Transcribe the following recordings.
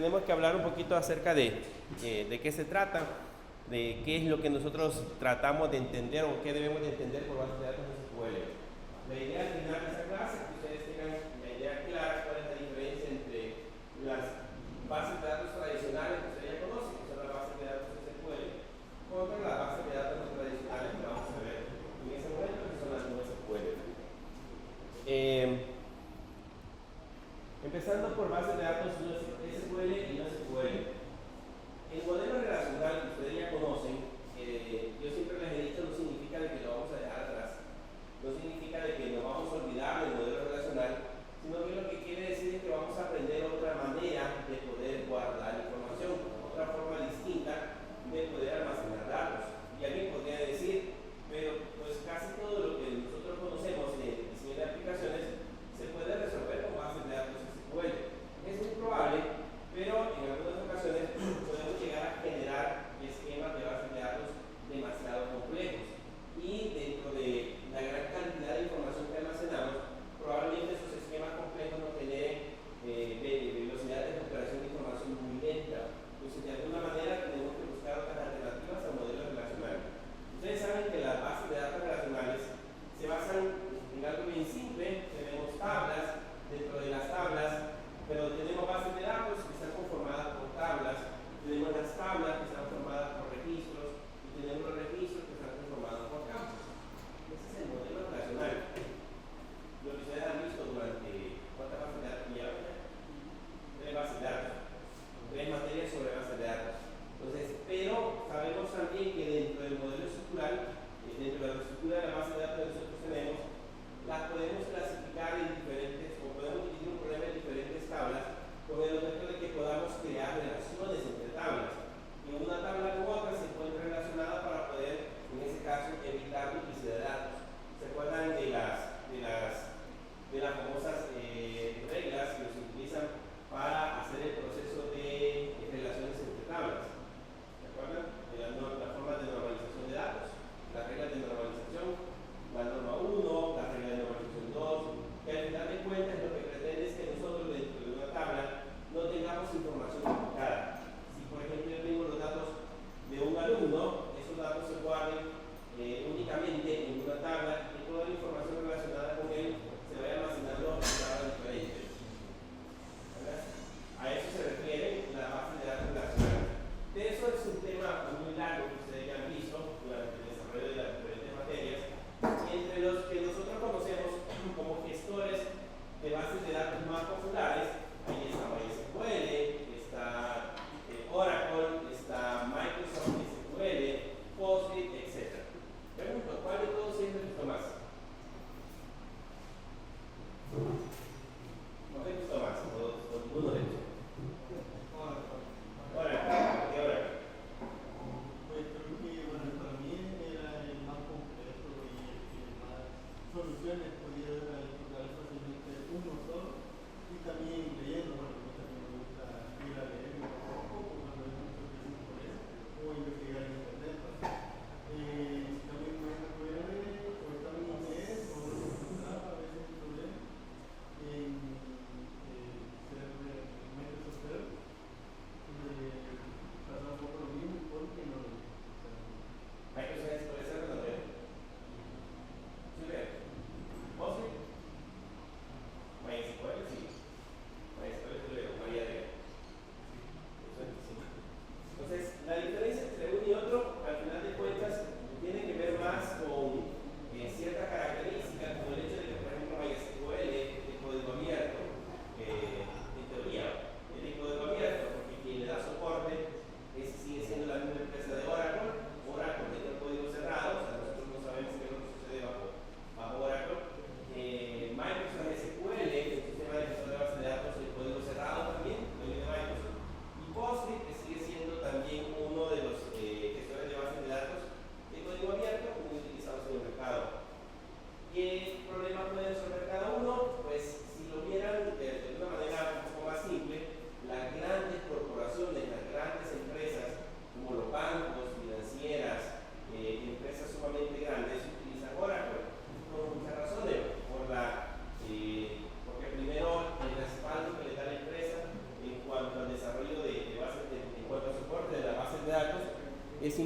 tenemos que hablar un poquito acerca de qué se trata, de qué es lo que nosotros tratamos de entender o qué debemos de entender por bases de datos SQL. La idea al final de esta clase es que ustedes tengan la idea clara cuál es la diferencia entre las bases de datos tradicionales que ustedes ya conocen, que son las bases de datos SQL, contra las bases de datos no tradicionales que vamos a ver en ese momento, que son las no SQL. Empezando por bases de datos SQL y no SQL. El modelo relacional que ustedes ya conocen, yo siempre les he dicho, no significa de que lo vamos a dejar atrás, no significa de que nos vamos a olvidar del modelo relacional, sino que lo que quiere decir es que vamos a aprender otra manera de poder guardar información, otra forma distinta de poder almacenar datos. Y alguien podría decir, pero pues casi todo lo que nosotros conocemos en diseño de aplicaciones se puede resolver con bases de datos SQL. Es muy probable, pero en algunas ocasiones podemos llegar a generar esquemas de bases de datos demasiado complejos. Y dentro de la gran cantidad de información que almacenamos, probablemente esos esquemas complejos nos generen velocidades de recuperación de información muy lenta. Entonces, de alguna manera, tenemos que buscar otras alternativas al modelo relacional. Ustedes saben que las bases de datos relacionales se basan en algo bien simple. Tenemos tablas, dentro de las tablas, pero tenemos bases de datos que están conformadas por tablas, tenemos las tablas que están formadas por registros y tenemos los registros que están conformados por campos. Ese es el modelo relacional. Lo que ustedes han visto durante ¿cuántas bases de datos llevan? 3 bases de datos, 3 materias sobre bases de datos. Entonces, pero sabemos también que dentro del modelo estructural, dentro de la estructura de la base de datos que nosotros tenemos, las podemos clasificar en diferentes, o podemos dividir un problema en diferentes tablas, con el objeto de que podamos crear relaciones entre tablas. Y una tabla con otra se encuentra relacionada para poder, en ese caso, evitar duplicidad de datos. ¿Se acuerdan de las famosas reglas que se utilizan para hacer el proceso de relaciones entre tablas? ¿Se acuerdan? De las formas de normalización de datos, las reglas de normalización, la norma 1, la regla de normalización 2, que al final de cuentas lo que pretende es que nosotros dentro de una tabla no tengamos información duplicada. Si por ejemplo yo tengo los datos de un alumno, esos datos se guarden únicamente en una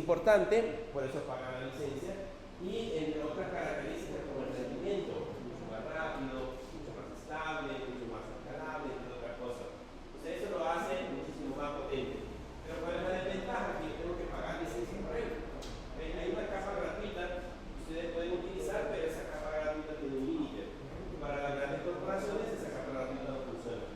importante, por eso pagan la licencia, y entre otras características como el rendimiento, mucho más rápido, mucho más estable, mucho más escalable, entre otras cosas. Entonces eso lo hace muchísimo más potente. Pero ¿cuál es la desventaja? Que yo tengo que pagar licencia por ello. Hay una capa gratuita que ustedes pueden utilizar, pero esa capa gratuita tiene un límite. Para las grandes corporaciones esa capa gratuita no funciona.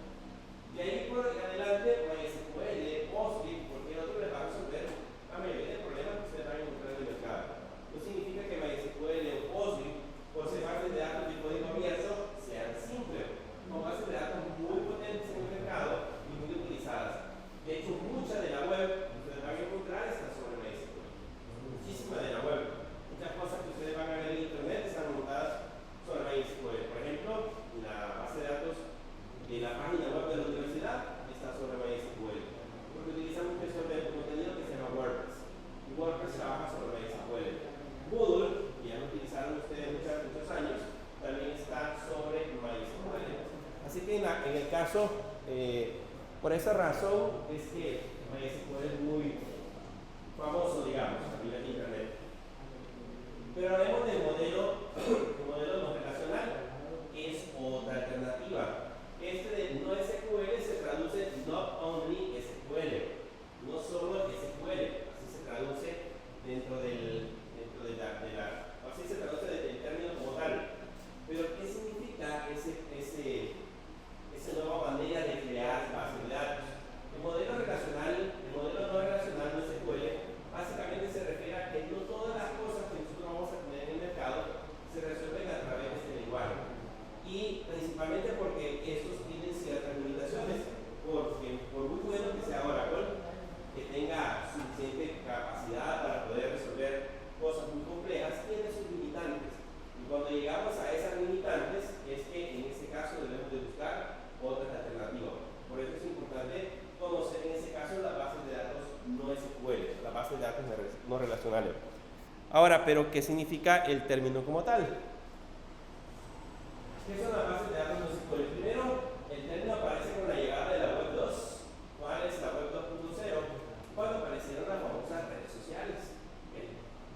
De ahí por adelante, MySQL, Postgres, porque el otro les va a resolver la mayoría de problemas que ustedes van a encontrar en el mercado. No significa que MySQL o Postgres, por ser bases de datos de código abierto, sean simples. Son bases de datos muy potentes en el mercado y muy utilizadas. De hecho, mucha de la web que ustedes van a encontrar está sobre MySQL. Muchísima de la web. Muchas cosas que ustedes van a ver en internet están montadas sobre MySQL. Por ejemplo, la base de datos de la página web de la universidad está sobre MySQL. Porque utilizamos un gestor de contenido que se llama WordPress. Y WordPress trabaja sobre MySQL. Moodle, que ya lo utilizaron ustedes muchos años, también está sobre MySQL. Así que en el caso, por esa razón es que MySQL es muy famoso, digamos, a nivel de internet. Pero hablemos del modelo no relacional, que es otra alternativa. Este de no SQL se traduce not only SQL, no solo SQL, así se traduce así se traduce del término como tal. Pero ¿qué significa esa nueva manera de crear bases de datos? El modelo no relacional no SQL, básicamente se refiere a que no todas las cosas que nosotros vamos a tener en el mercado se resuelven a través de este lenguaje. Y principalmente porque estos tienen ciertas limitaciones, porque por muy bueno que sea Oracle, que tenga suficiente capacidad para poder resolver cosas muy complejas, tiene sus limitantes. Y cuando llegamos a esas limitantes, es que en este caso debemos de buscar otras alternativas. Por eso es importante conocer en ese caso las bases de datos no SQL, las bases de datos no relacionales. Ahora, ¿pero qué significa el término como tal? ¿Qué son las bases de datos no SQL? Primero, el término aparece con la llegada de la web 2. ¿Cuál es la web 2.0? Cuando aparecieron las famosas redes sociales.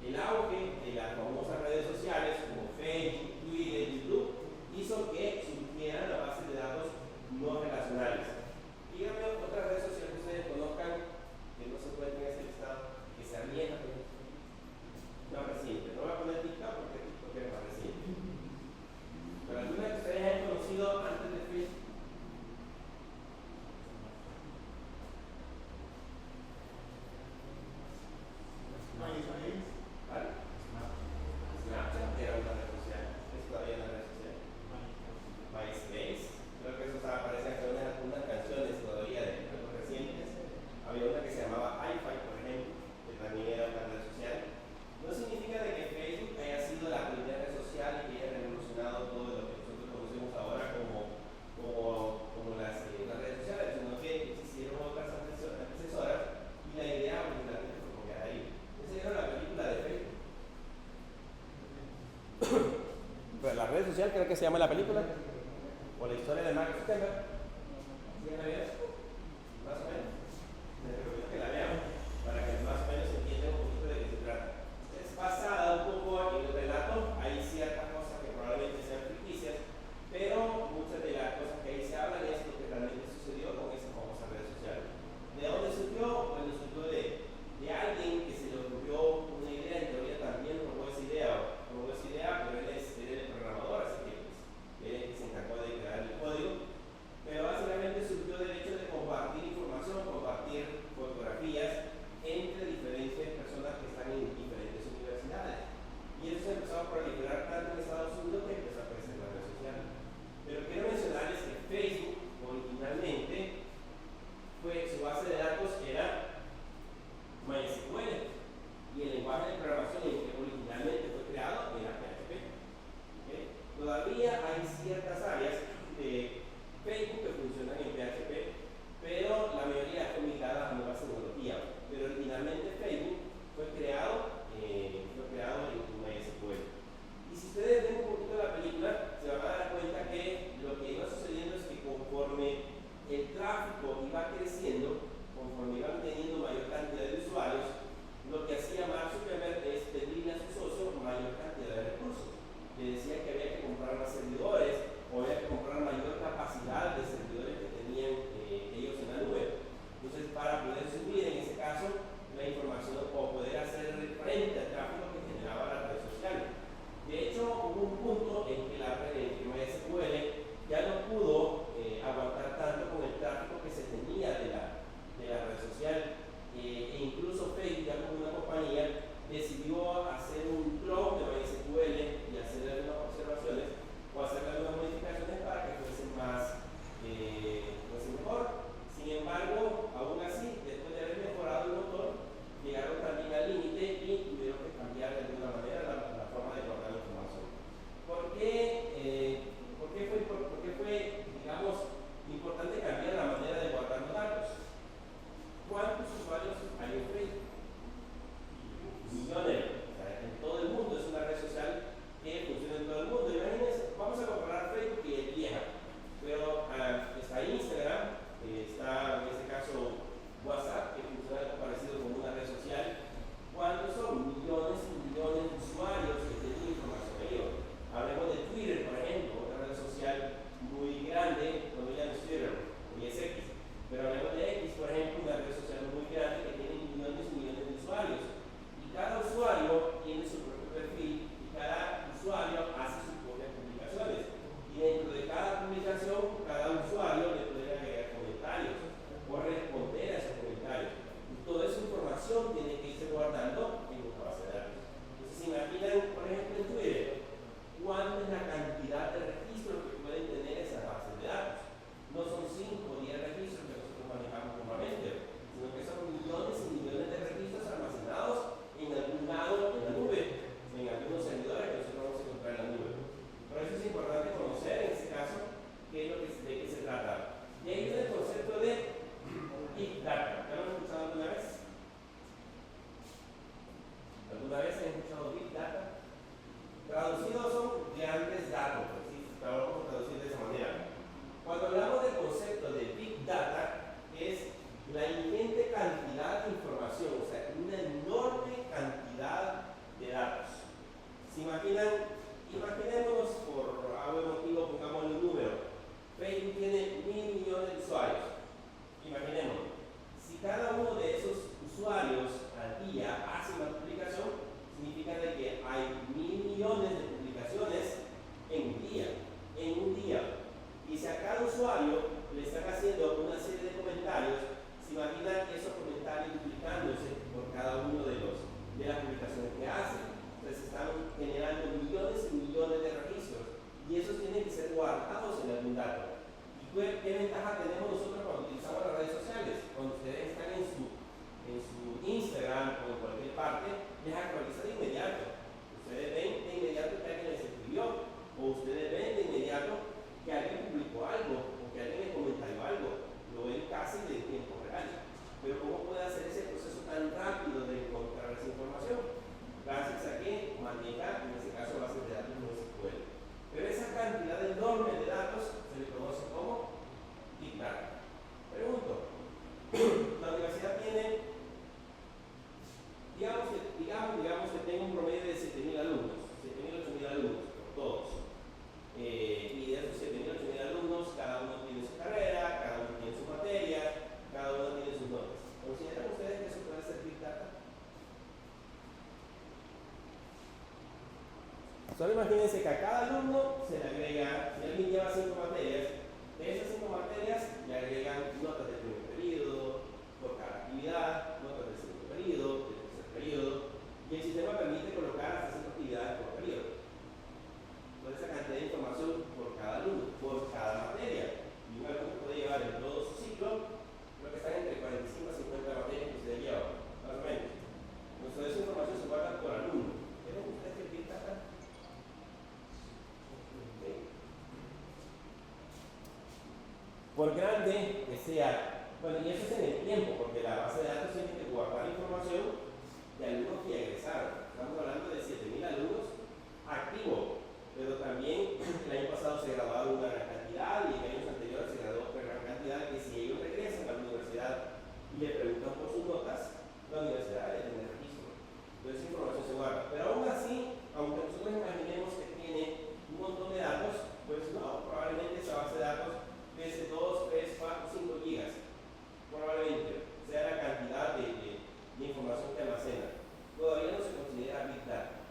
El auge de las famosas redes sociales como Facebook, Twitter, YouTube hizo que surgieran las bases de datos no relacionales. Díganme otra red social que ustedes conozcan que no se puede tener ese listado, que sea vieja, no reciente. No voy a poner TikTok porque TikTok es más reciente. Pero alguna que ustedes hayan conocido antes de Facebook. ¿Vale? Snapchat era una red social. Es todavía una red social. MySpace. Creo que eso aparece en unas canciones todavía de algo recientes. Había una que se llamaba iFi, por ejemplo, que también era una red social. No significa de que Facebook haya sido la primera red social y que haya revolucionado todo lo que nosotros conocemos ahora como las redes sociales, sino que existieron otras antecesoras y la idea originalmente fue copiar ahí. Esa era la película de Facebook. Pero la red social creo que se llama la película, o la historia de Mark Zuckerberg. ¿Sí la vieron? Más o menos. Les recomiendo que la vean para que más o menos entiendan un poquito de qué se trata. Es basada un poco en el relato, hay ciertas cosas que probablemente sean ficticias, pero muchas de las cosas que ahí se hablan es lo que realmente sucedió con esa famosa red social. ¿De dónde surgió? Bueno, surgió de alguien que se le ocurrió una idea, en teoría también robó esa idea, pero él es el programador, así que él es el que se encargó de crear el código, pero básicamente surgió del hecho Traducidos son grandes datos, ¿sí? Vamos a traducir de esa manera. Cuando hablamos del concepto de Big Data, es la ingente cantidad de información, o sea, una enorme cantidad de datos. ¿Se imaginan? Imaginémonos, por algún motivo, pongamos un número. Facebook tiene 1.000 millones de usuarios. Imaginemos, si cada uno de esos usuarios al día hace una publicación, significa de que hay 1.000 millones de publicaciones en un día. Y si a cada usuario le están haciendo una serie de comentarios, se imaginan esos comentarios duplicándose por cada uno de las publicaciones que hacen. Entonces están generando millones y millones de registros y esos tienen que ser guardados en algún dato. ¿Y qué ventaja tenemos nosotros cuando utilizamos las redes sociales? Cuando ustedes están en su Instagram o en cualquier parte, les actualiza de inmediato. Ustedes ven de inmediato que alguien les escribió, o ustedes ven de inmediato que alguien publicó algo, o que alguien les comentó algo. Lo ven casi de tiempo real. Pero ¿cómo puede hacer ese proceso tan rápido de encontrar esa información? Gracias a que maneja, en este caso, bases de datos NoSQL. Pero esa cantidad enorme de datos se le conoce como Big Data. Pregunto, la universidad tiene, digamos que tenga un promedio de 7.000 alumnos, 7.000, 8.000 alumnos, por todos. Y de esos 7.000, 8.000 alumnos, cada uno tiene su carrera, cada uno tiene su materia, cada uno tiene sus notas. ¿Consideran ustedes que eso puede ser Big Data? Solo imagínense que a cada alumno se le agrega, si alguien lleva 5 materias, de esas 5 materias le agregan notas del primer periodo, por cada actividad, notas del segundo periodo, del tercer periodo, y el sistema permite colocar hasta 5 actividades por periodo. Toda esa cantidad de información por cada alumno, por cada materia. Y un alumno puede llevar en todo su ciclo, lo que están entre 45 a 50 materias que ustedes llevan, más o menos. Entonces, toda esa información se guarda por alumno. ¿Qué les gusta este Big Data? Por grande que sea, bueno, y eso es en el tiempo, porque la base de datos tiene que guardar información de alumnos que egresaron. Estamos hablando de 7.000 alumnos activos, pero también el año pasado se graduaron una gran cantidad y en años anteriores se graduó otra gran cantidad que si ellos regresan a la universidad y le preguntan por sus notas, la universidad debe tener registro. Entonces esa información se guarda. Pero aún así, aunque nosotros imaginemos que tiene un montón de datos, pues no, probablemente esa base de datos pese 2, 3, 4, 5 gigas. Probablemente sea la cantidad de información que almacena. Todavía no se considera Big Data.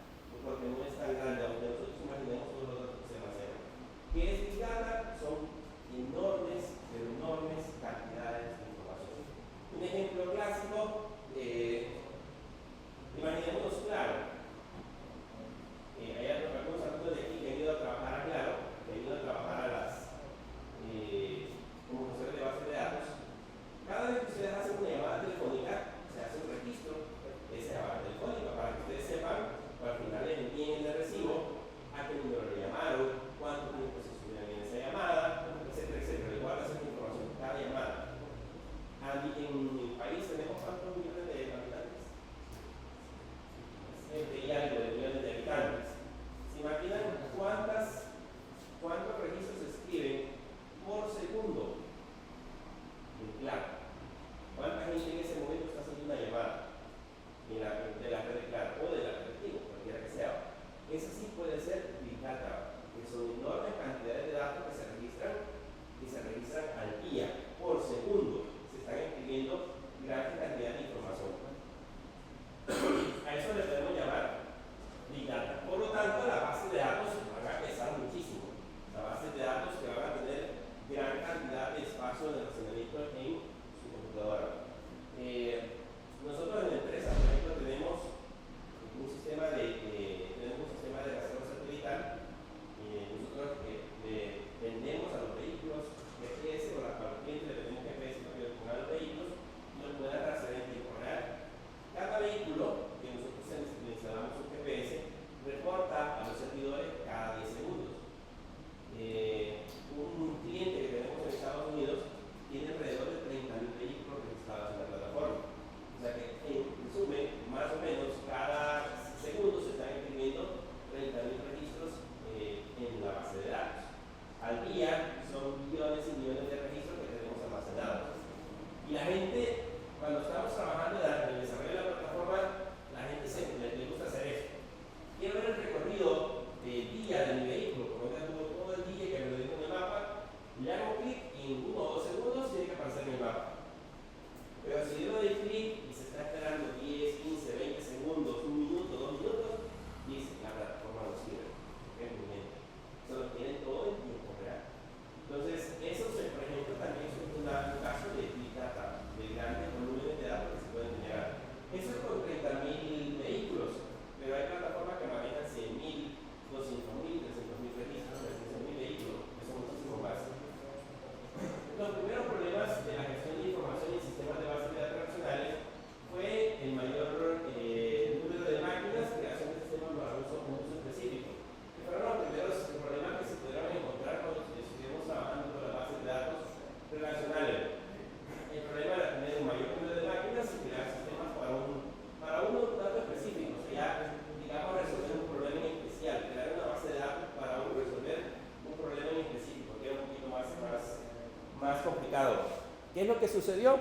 ¿Qué es lo que sucedió?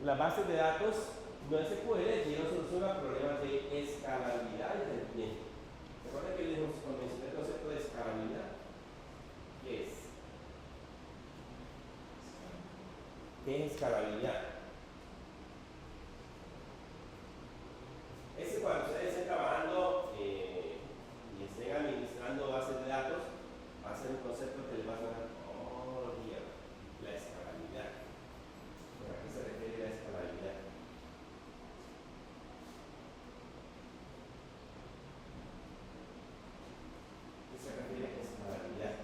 Las bases de datos no SQL dieron solución a problemas de escalabilidad y rendimiento. ¿Recuerdan que les mencioné el concepto de escalabilidad? ¿Qué es? ¿Qué es escalabilidad? Es que cuando ustedes estén trabajando y estén administrando bases de datos, va a ser un concepto que les va a sonar todo el día, la escalabilidad. ¿A qué se refiere la escalabilidad? ¿Qué se refiere a escalabilidad?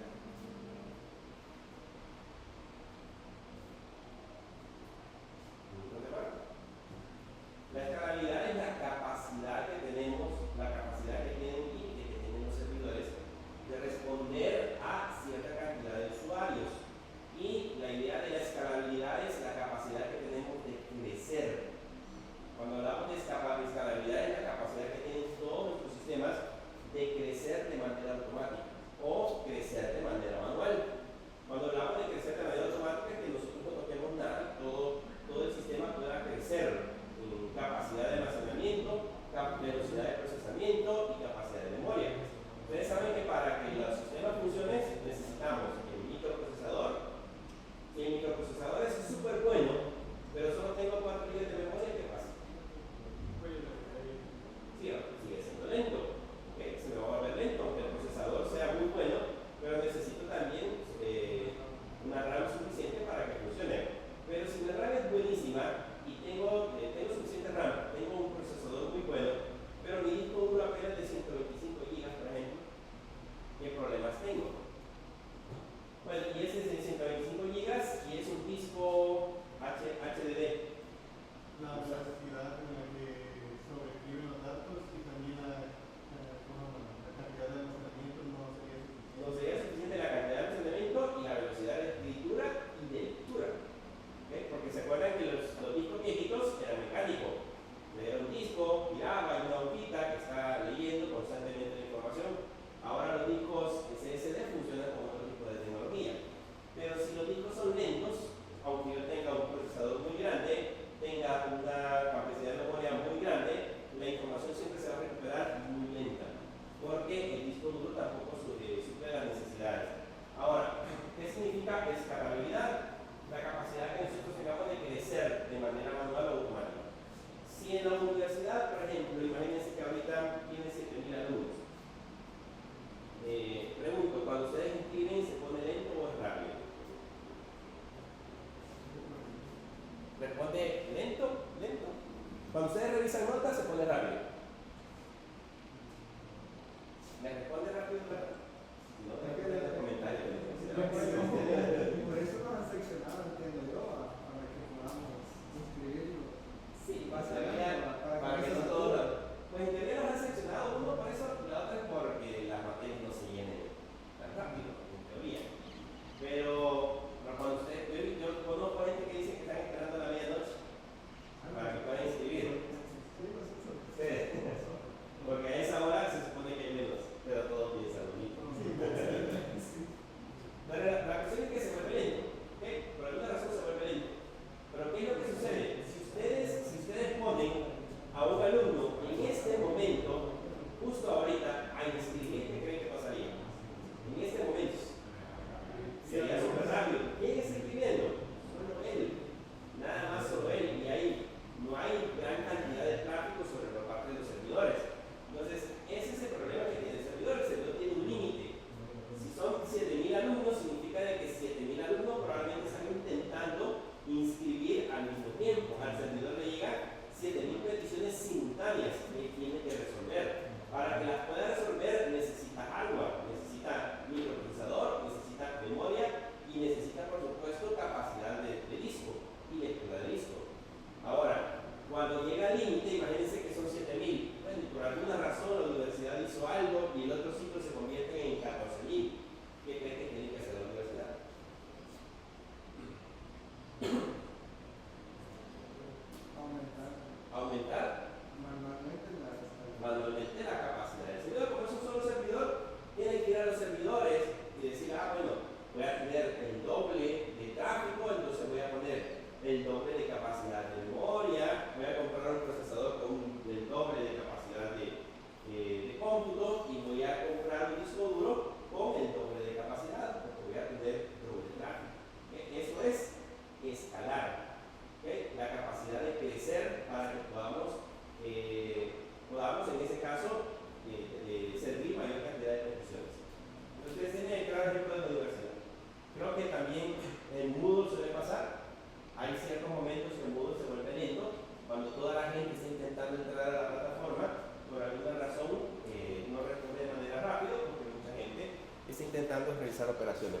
intentando realizar operaciones.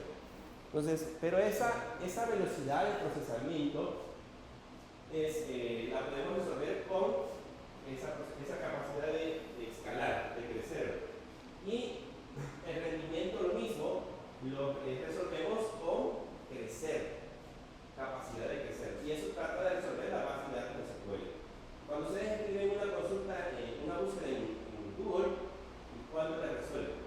Entonces, pero esa velocidad de procesamiento la podemos resolver con esa capacidad de escalar, de crecer. Y el rendimiento lo mismo, lo resolvemos con crecer, capacidad de crecer. Y eso trata de resolver la base de datos SQL. Cuando ustedes escriben una consulta, una búsqueda en Google, ¿cuánto le resuelve?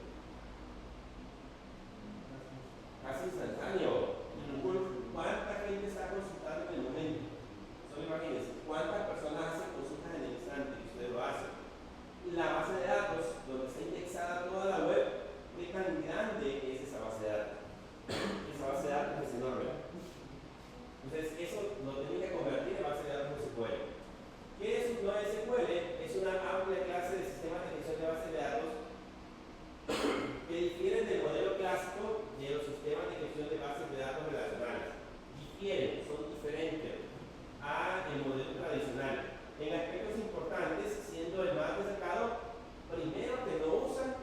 Casi instantáneo. En Google, ¿cuánta gente está consultando en el momento? Solo imagínense, ¿cuántas personas hacen consultas en el instante y ustedes lo hacen? La base de datos, donde está indexada toda la web, ¿qué tan grande es esa base de datos? Esa base de datos es enorme. Entonces, eso lo tienen que convertir en base de datos SQL. ¿Qué es un NoSQL? Es una amplia clase de sistemas de gestión de bases de datos que difieren del modelo clásico de los sistemas de gestión de bases de datos relacionales. Difieren, son diferentes al modelo tradicional en aspectos importantes, siendo el más destacado, primero, que no usan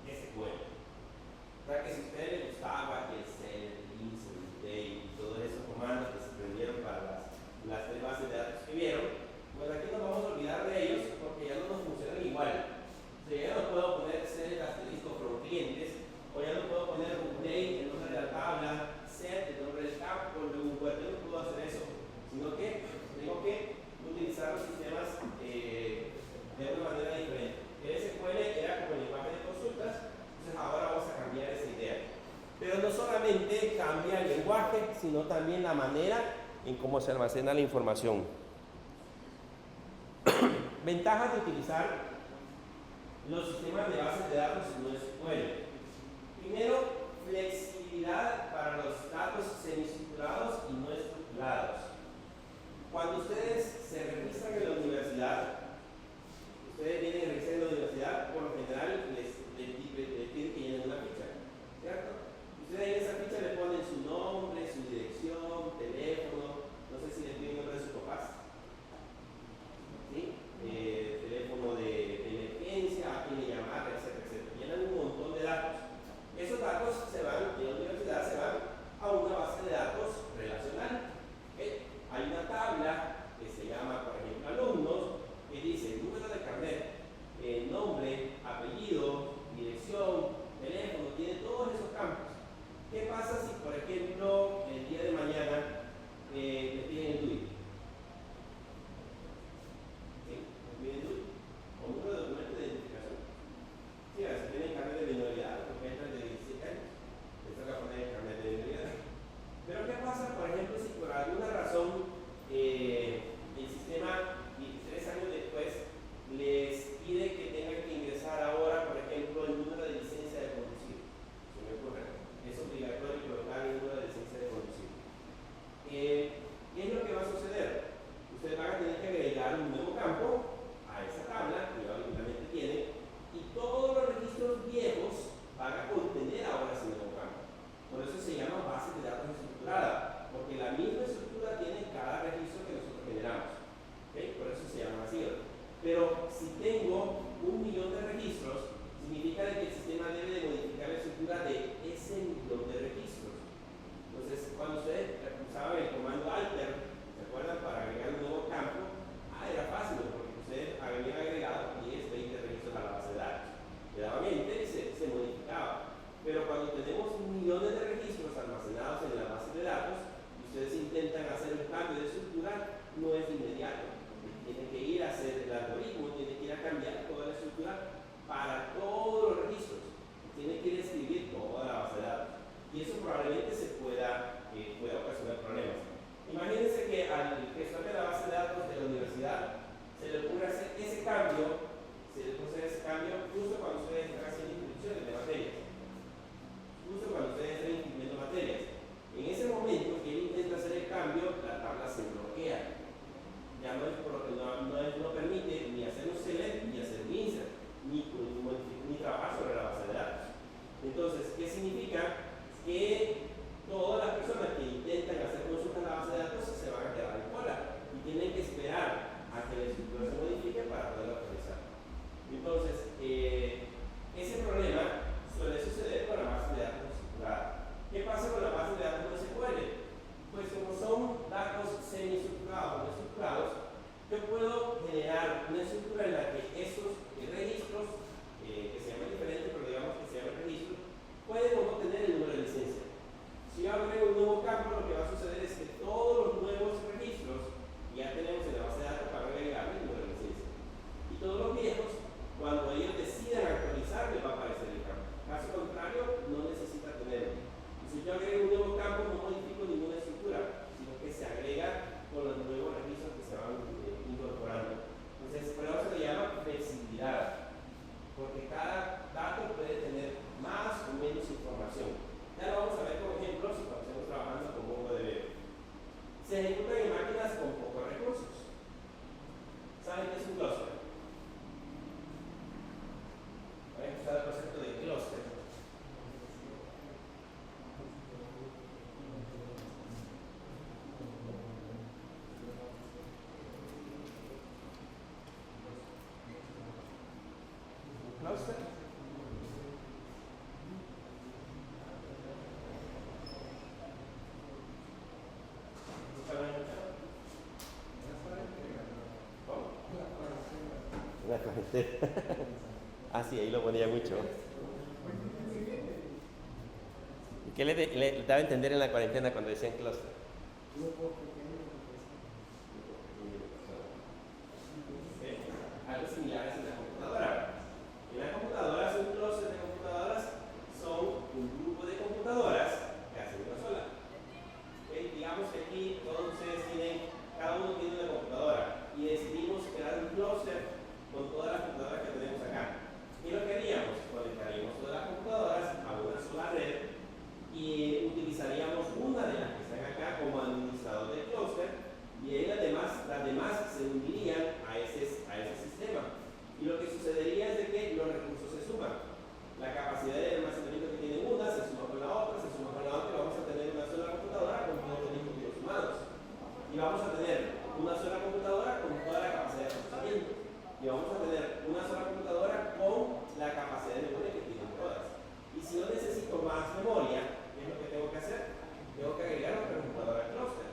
SQL. O sea, que si a usted le gustaba el set, el list, el day y todos esos comandos que se aprendieron para las tres bases de datos que vieron, pues aquí nos vamos a olvidar de ellos porque ya no nos funcionan igual. O sea, ya no puedo poner set asterisco from clientes, o ya no puedo poner un day, el nombre de la tabla, set, el nombre del campo, luego un web. Yo no puedo hacer eso, sino que tengo que utilizar los sistemas de una manera diferente. El SQL era como el lenguaje de consultas, entonces ahora vamos a cambiar esa idea. Pero no solamente cambia el lenguaje, sino también la manera en cómo se almacena la información. Ventajas de utilizar los sistemas de bases de datos en NoSQL. Primero, flexibilidad para los datos semiestructurados y no estructurados. Cuando ustedes se registran en la universidad, ustedes vienen a registrar en la universidad, por lo general les piden que llenen una ficha, ¿cierto? Ustedes en esa ficha le ponen su nombre, su dirección, teléfono, no sé si les piden el nombre de sus papás, ¿sí? Teléfono de emergencia, a quién le llamar, etcétera, etcétera. Llenan un montón de datos. Esos datos se van, en la universidad se van a una base de datos relacional. ¿Okay? Hay una tabla que se llama, por ejemplo, alumnos, que dice número de carnet, nombre, apellido, dirección, teléfono, tiene todos esos campos. ¿Qué pasa si, por ejemplo, el día de mañana le piden el DUI? ¿Sí? ¿Le piden el DUI? O número de documento de identificación. Sí, a veces tienen carnet de minoridad, porque entran de 17 años, les toca poner el carnet de minoridad. Pero ¿qué pasa, por ejemplo, si por alguna razón el sistema 23 años después les pide que tengan que ingresar ahora, por ejemplo, el número de licencia de conducir? Se me ocurre, es obligatorio colocar el número de licencia de conducir. ¿Qué es lo que va a suceder? Ustedes van a tener que agregar un nuevo campo a esa tabla, que obviamente tiene, y todos los registros viejos van a contener ahora ese nuevo campo. Por eso se llama base de datos estructurada, porque la misma estructura tiene cada registro que nosotros generamos. ¿Okay? Por eso se llama así. Pero si tengo 1.000.000 de registros, significa que el sistema debe de modificar la estructura de ese 1.000.000 de registros. Entonces, cuando ustedes usaban el comando alter, ¿se acuerdan? Para agregar un nuevo campo, era fácil, porque ustedes habían agregado 10, 20 registros a la base de datos. Le daban enter y se Sí. Ah, sí, ahí lo ponía mucho. ¿Y qué le daba a entender en la cuarentena cuando decían clúster? Algo similar es en la computadora. En la computadora, un clúster de computadoras son un grupo de computadoras que hacen una sola. Digamos que aquí todos ustedes tienen, cada uno tiene una computadora y decidimos crear un clúster con todas las computadoras que tenemos acá. ¿Y lo que haríamos? Conectaríamos todas las computadoras a una sola red y utilizaríamos una de las que están acá como administrador del clúster y ahí las demás se unirían a ese sistema. Y lo que sucedería es de que los recursos se suman. La capacidad de almacenamiento que tiene una se suma con la otra, se suma con la otra y vamos a tener una sola computadora con todos los dispositivos sumados. Y vamos a tener una sola computadora con toda la capacidad de procesamiento. Y vamos a tener una sola computadora con la capacidad de memoria que tienen todas. Y si yo necesito más memoria, ¿qué es lo que tengo que hacer? Tengo que agregar otra computadora al clúster.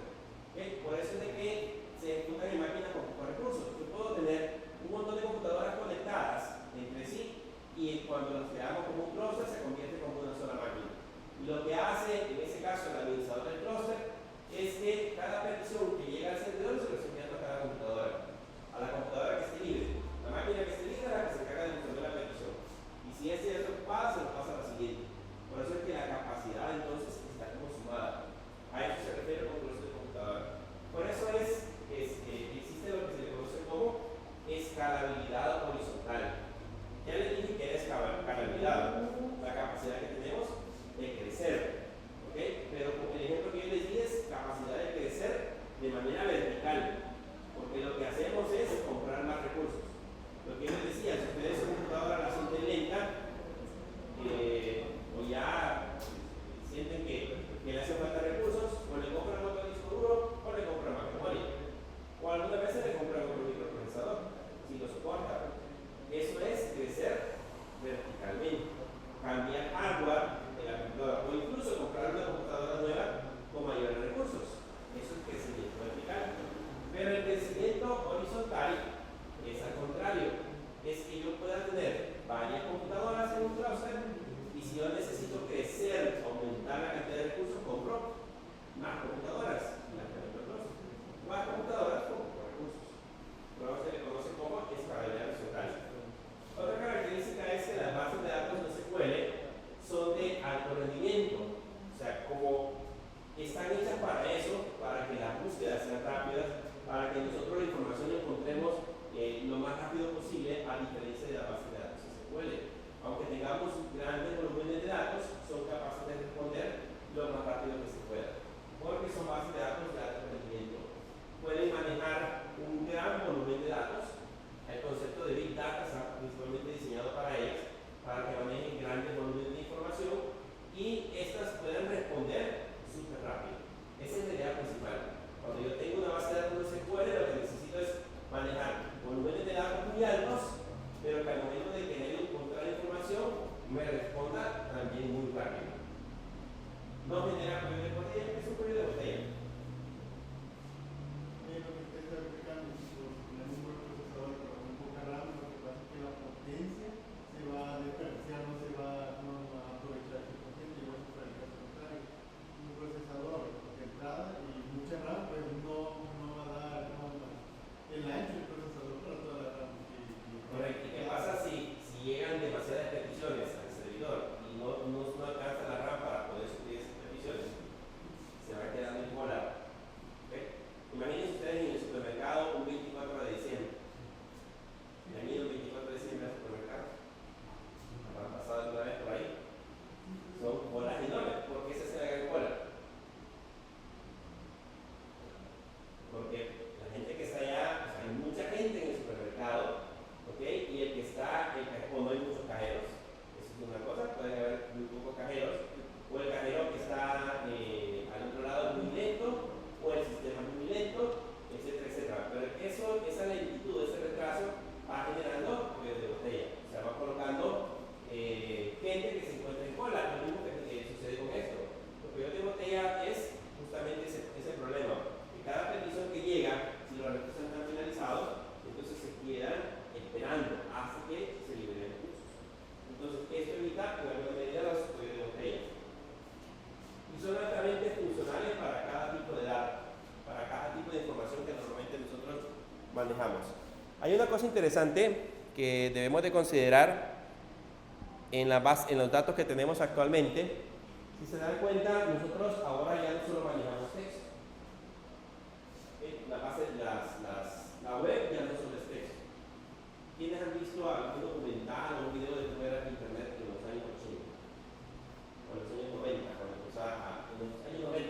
Por eso es de que se ejecutan en máquinas con pocos recursos. Yo puedo tener un montón de computadoras conectadas entre sí y cuando las creamos como un clúster se convierte como una sola máquina. Y lo que hace, en ese caso, el administrador del clúster es que cada petición que llega al servidor se lo está enviando a cada computadora. A la computadora que esté libre. La máquina que esté libre es la que se encarga de resolver la petición. Y si esta ya está ocupada, se lo pasa a la siguiente. Por eso es que la capacidad entonces está como sumada. A eso se refiere con clúster de computadora. Por eso existe lo que se le conoce como escalabilidad horizontal. Ya les dije que era escalabilidad, la capacidad que tenemos de crecer. ¿Okay? Pero el ejemplo que yo les di es capacidad de crecer de manera vertical. Porque lo que hacemos es comprar más recursos. Lo que yo les decía, si ustedes su computadora la sienten lenta, o ya sienten que le hacen falta recursos, o le compran otro disco duro, o le compran más memoria. O algunas veces le compran otro microprocesador, si lo soporta. Eso es crecer verticalmente. Cambiar hardware de la computadora, o incluso comprar una computadora nueva con mayores recursos. Eso es crecimiento vertical. Pero el crecimiento horizontal es al contrario. Es que yo pueda tener varias computadoras en un clúster y si yo necesito crecer, aumentar la cantidad de recursos, compro más computadoras y las tengo en el clúster. Más computadoras con pocos recursos. Luego se le conoce como escalabilidad horizontal. Otra característica es que las bases de datos no SQL son de alto rendimiento. O sea, como están hechas para eso, para que las búsquedas sean rápidas, para que nosotros la información la encontremos lo más rápido posible, a diferencia de la base de datos SQL. Aunque tengamos grandes volúmenes de datos, son capaces de responder lo más rápido que se pueda, porque son bases de datos de alto rendimiento. Pueden manejar un gran volumen de datos. El concepto de Big Data está principalmente diseñado para ellas, para que manejen grandes volúmenes de información y estas puedan responder súper rápido. Esa es la idea principal. Cuando yo tengo una base de datos SQL, lo que necesito es manejar volúmenes de datos muy altos, pero que al momento de querer encontrar información, me responda también muy rápido. No genera cuello de botella, es un cuello de botella. Lo que usted está explicando, tener un buen procesador pero con poca RAM, lo que pasa es que la potencia se va a desperdiciar, no va a aprovechar ese potencia y va a superar el caso contrario. Un procesador de entrada y mucha RAM, pues no va a dar el ancho del procesador para toda la RAM. Correcto. ¿Y qué pasa si llegan demasiadas peticiones al servidor y no alcanza la RAM para poder suplir esas peticiones? Se va cosa interesante que debemos de considerar en los datos que tenemos actualmente. Si se dan cuenta, nosotros ahora ya no solo manejamos texto. La web ya no solo es texto. ¿Quiénes han visto algún documental o un video de cómo era Internet en los años 80? O en los años 90,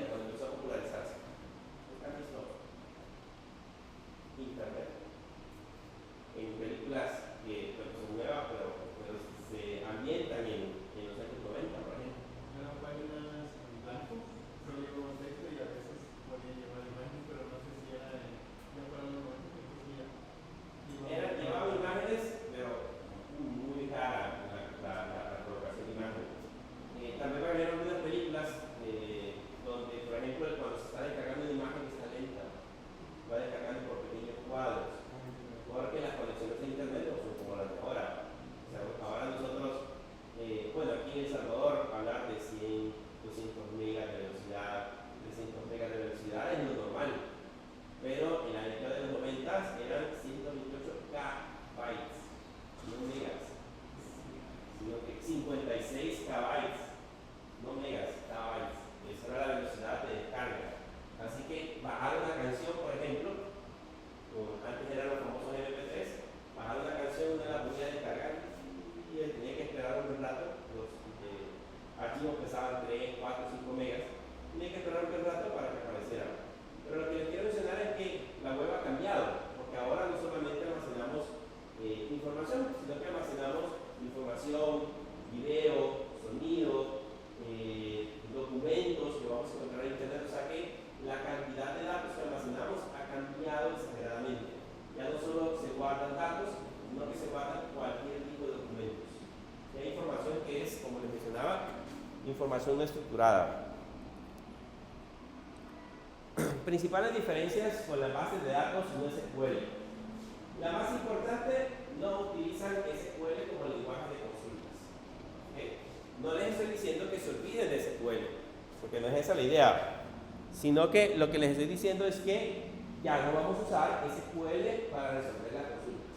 cuando empezó a popularizarse. ¿Han visto Internet? En películas que son nuevas, pero se ambientan en los años 90, por ejemplo. Eran páginas en blanco, solo llevaba texto y a veces podía llevar imágenes, pero no sé si era ya para los 90, Llevaba imágenes, pero muy cara la colocación de imágenes. También había algunas películas donde, por ejemplo, cuando se está descargando una imagen está lenta, va descargando por pequeños cuadros, porque las conexiones de internet no son como las de ahora. O sea, ahora nosotros, bueno, aquí en El Salvador, hablar de 100, 200 megas de velocidad, 300 megas de velocidad es lo normal. Pero en la década de los 90 eran 128 kbytes, no megas, sino que 56 kbytes, no megas, kbytes. Esa era la velocidad de descarga. Así que bajar una canción, por ejemplo, antes eran los famosos MP3, bajar una canción uno la podía descargar y tenía que esperar un rato. Los archivos pesaban 3, 4, 5 megas, tenía que esperar un rato para que apareciera. Pero lo que les quiero mencionar es que la web ha cambiado, porque ahora no solamente almacenamos información, sino que almacenamos información, video, sonido, documentos que vamos a encontrar en internet. O sea que la cantidad de datos que almacenamos ha cambiado exageradamente. Ya no solo se guardan datos, sino que se guardan cualquier tipo de documentos. Y hay información que es, como les mencionaba, información no estructurada. Principales diferencias con las bases de datos no SQL. La más importante, no utilizan SQL como lenguaje de consultas. ¿Okay? No les estoy diciendo que se olviden de SQL, porque no es esa la idea, sino que lo que les estoy diciendo es que ya no vamos a usar SQL para resolver las consultas.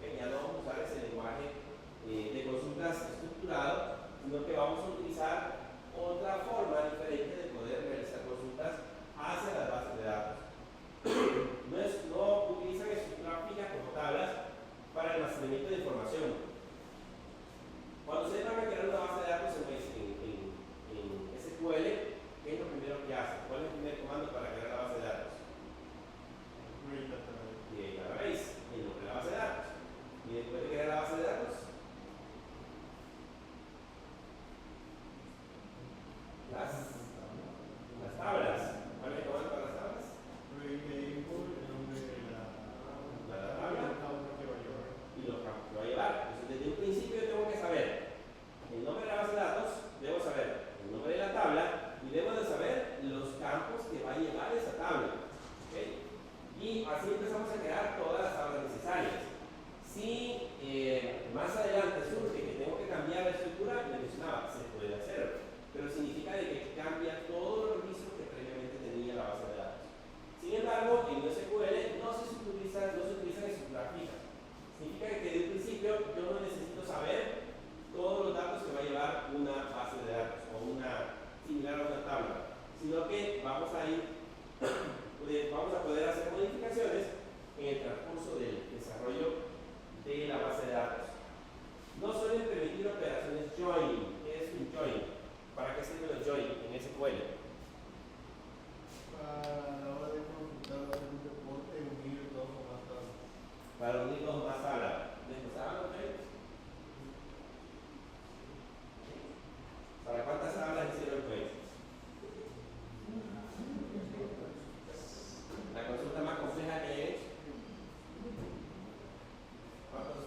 ¿Okay? Ya no vamos a usar ese lenguaje de consultas estructurado, sino que vamos a utilizar otra forma diferente de poder realizar consultas hacia las bases de datos. No utilizan estructuras fijas como tablas para el almacenamiento de información. Cuando ustedes van a crear una base de datos en SQL, ¿qué es lo primero que hacen? ¿Cuál es el primer comando para crear la base de datos? Database, el nombre de la base de datos. Y después de crear la base de datos, las tablas. ¿Cuál es el comando para las tablas? La tabla y los campos que va a llevar. Entonces, desde un principio tengo que saber el nombre de la base de datos, debo saber el nombre de la tabla y debo de saber los campos que va a llevar esa tabla. ¿Okay? Y así empezamos a crear todas las tablas necesarias. Si más adelante surge que tengo que cambiar la estructura, le mencionaba, se puede hacer, pero significa de que cambia todos los registros que previamente tenía la base de datos. Sin embargo, en SQL no se utilizan estructuras fijas. Significa que desde el principio yo no necesito saber todos los datos que va a llevar una base de datos o una similar a una tabla, sino que vamos a poder hacer modificaciones en el transcurso del desarrollo de la base de datos. No suelen permitir operaciones join. ¿Qué es un join? ¿Para qué sirve el join en SQL? Para la hora de consultar, hacer un reporte, unir dos o más tablas. Para unir dos o más tablas. ¿Les gustaban los joins? ¿Para cuántas tablas hicieron joins? La consulta más compleja que he hecho.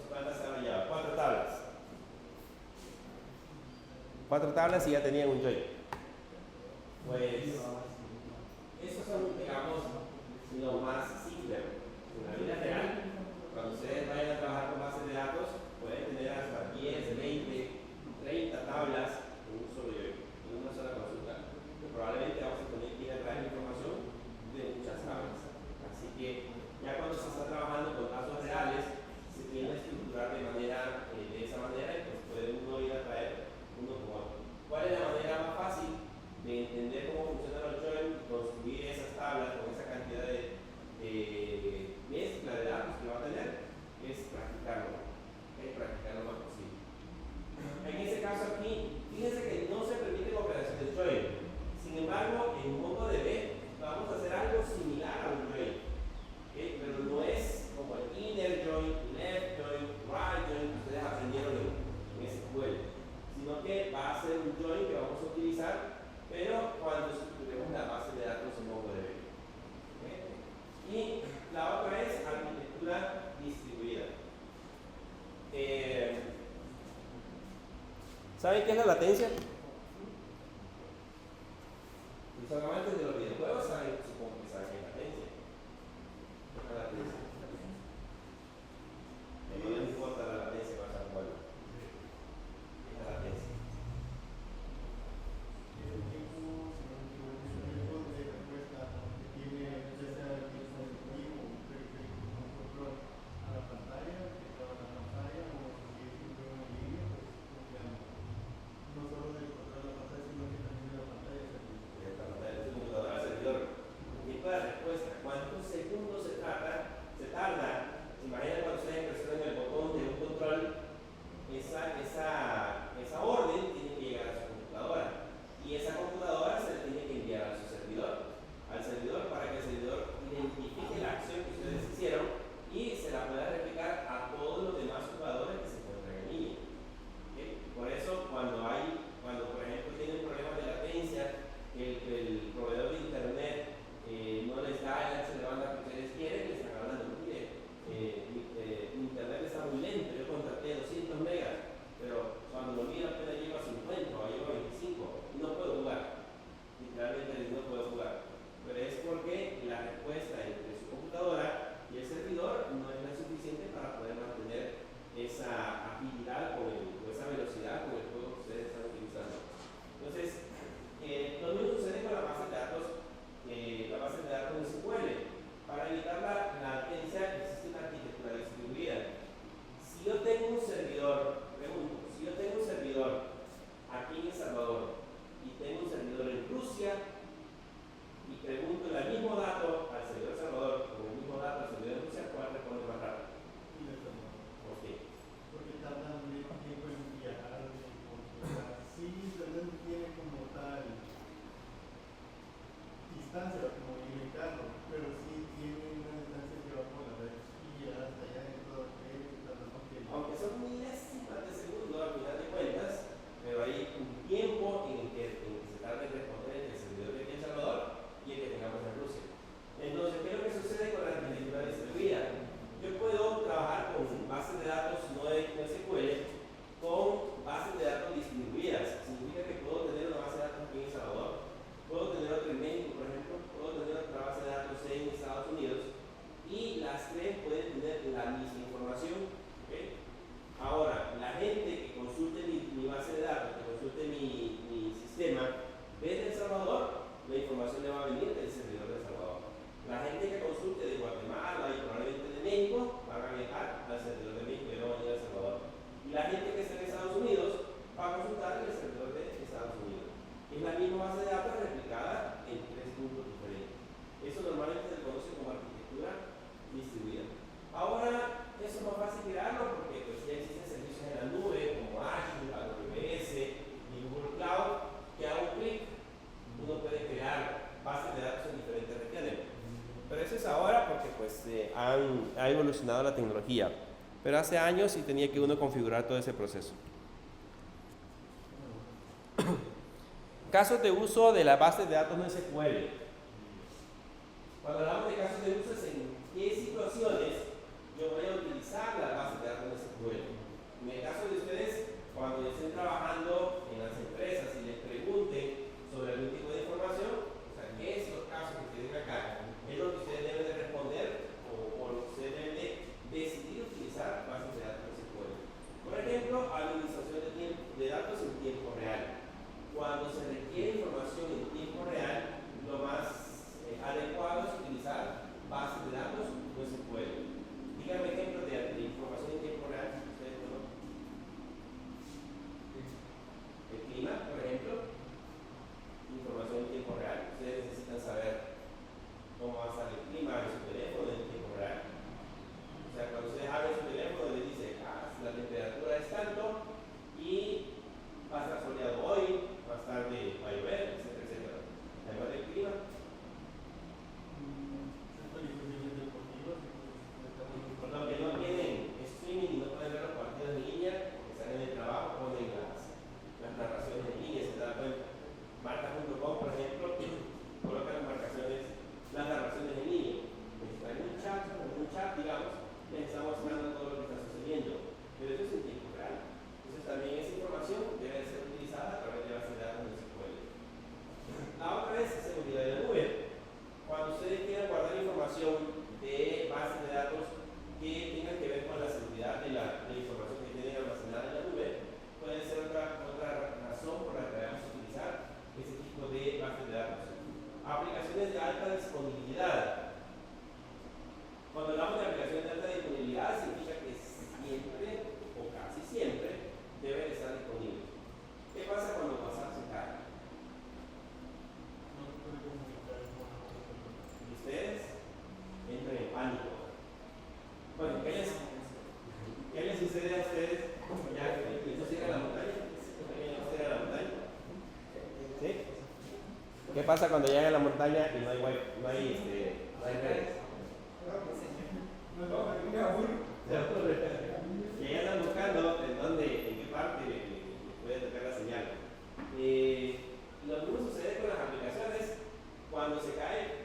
¿Cuántas tablas lleva? 4 tablas. 4 tablas y ya tenían un join. Pues esos son, digamos, lo más simple. En la vida real, cuando ustedes vayan a trabajar con bases de datos, pueden tener hasta 10, 20, 30 tablas en un solo join, en una sola consulta. Probablemente vamos a tener que ir a traer información de muchas tablas. Así que ya cuando se está trabajando con datos reales, que va a ser un join que vamos a utilizar, pero cuando estructuremos la base de datos en MongoDB. Y la otra es arquitectura distribuida. ¿Saben qué es la latencia? Los amantes de los videojuegos saben, supongo que saben qué es latencia. ¿Qué es la latencia? No les importa la latencia para el juego. ¿Qué es la latencia? El tiempo de respuesta que tiene, ya sea el dispositivo, un control a la pantalla, que estaba en la pantalla, o si es un juego en línea, pues no solo del control a la pantalla, sino que también de la pantalla de servicio. De la pantalla de tu computadora al servidor. Tiempo de respuesta. ¿Cuántos segundos se tarda? Imagina cuando ustedes presionan el botón de un control, esa orden tiene que llegar a su computadora. Y esa computadora se le tiene que enviar a su servidor. Al servidor para que el servidor identifique la acción que ustedes hicieron y se la pueda replicar a todos los demás jugadores que se encuentran en línea. ¿Okay? Por eso cuando por ejemplo tienen problemas de latencia, el proveedor de internet no les da el ancho de banda que ustedes quieren, les están hablando, mire, mi internet está muy lento, yo contraté 200 megas, pero cuando lo miro apenas llego a 50 o llego a 25 y no puedo jugar. Literalmente no puedo jugar. Pero es porque la respuesta entre su computadora y el servidor no es la suficiente para poder mantener esa agilidad o esa velocidad con el juego que ustedes están utilizando. Entonces, lo mismo sucede con la base de datos de SQL. Para evitar la latencia existe una arquitectura distribuida. Si yo tengo un servidor, pregunto, si yo tengo un servidor aquí en El Salvador y tengo un servidor en Rusia y pregunto el mismo dato al servidor de El Salvador o el mismo dato al servidor de Rusia, ¿cuál responde más rápido? ¿Por qué? Porque tardan menos tiempo en viajar, sí, Internet no tiene como tal distancia como limitarlo, pero sí tiene una distancia que va por la red y hasta allá en todo el aunque son milésimas de segundo al final de cuentas, pero hay un tiempo en el que se tarda en responder entre el servidor de aquí en El Salvador y el que tengamos en Rusia. Entonces, ¿qué es lo que sucede con la arquitectura distribuida? Yo puedo trabajar con bases de datos no SQL, con bases de datos distribuidas. Significa que puedo tener una base de datos aquí en El Salvador, puedo tener otra en México, por ejemplo, puedo tener otra base de datos en Estados Unidos y las tres pueden tener la misma información. ¿Okay? Ahora, la gente que consulte mi base de datos, que consulte mi sistema desde El Salvador, la información le va a venir del servidor de El Salvador. La gente que consulte de Guatemala y probablemente de México van a viajar al servidor de México y no van a ir a El Salvador. Y la gente que está en Estados Unidos va a consultar en el servidor de Estados Unidos. Es la misma base de datos replicada en tres puntos diferentes. Eso normalmente se conoce como arquitectura distribuida. Ahora, eso es más fácil crearlo porque pues, ya existen servicios en la nube como Azure, AWS y Google Cloud, que a un clic uno puede crear bases de datos en diferentes regiones. Pero eso es ahora porque pues, ha evolucionado la tecnología. Pero hace años sí tenía que uno configurar todo ese proceso. Casos de uso de la base de datos no SQL. Cuando hablamos de casos de uso es en qué situaciones yo voy a utilizar la base de datos no SQL. En el caso de ustedes, cuando estén trabajando en las empresas y les pregunten sobre algún tipo de información, o sea, qué es los casos que tienen acá, es lo que ustedes deben de responder o lo que ustedes deben de decidir utilizar bases de datos no SQL. Por ejemplo, administración de datos en tiempo real. Cuando se requiere información en tiempo real, lo más adecuado es utilizar bases ¿Qué pasa cuando llegan a la montaña y no hay redes? Y ahí andan buscando en qué parte puede tocar la señal. Lo mismo sucede con las aplicaciones. Cuando se cae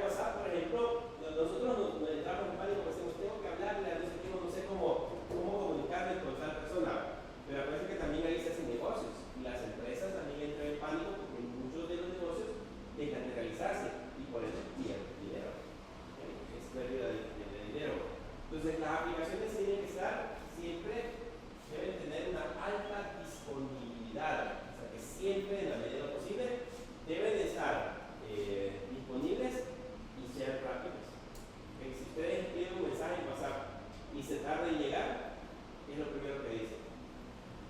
WhatsApp, por ejemplo, nosotros nos entramos en pánico, decimos, tengo que hablarle a no sé cómo comunicarme con tal persona. Pero acuérdense que también ahí se hacen negocios. Y las empresas también entran en pánico porque muchos de los negocios dejan de realizarse y por eso pierden dinero. Es pérdida de dinero. Entonces, las aplicaciones tienen que estar siempre, deben tener una alta disponibilidad. O sea, que siempre, en la medida de lo posible, deben de estar disponibles y ser rápidos. Si ustedes escriben un mensaje en WhatsApp y se tarda en llegar, ¿qué es lo primero que dicen?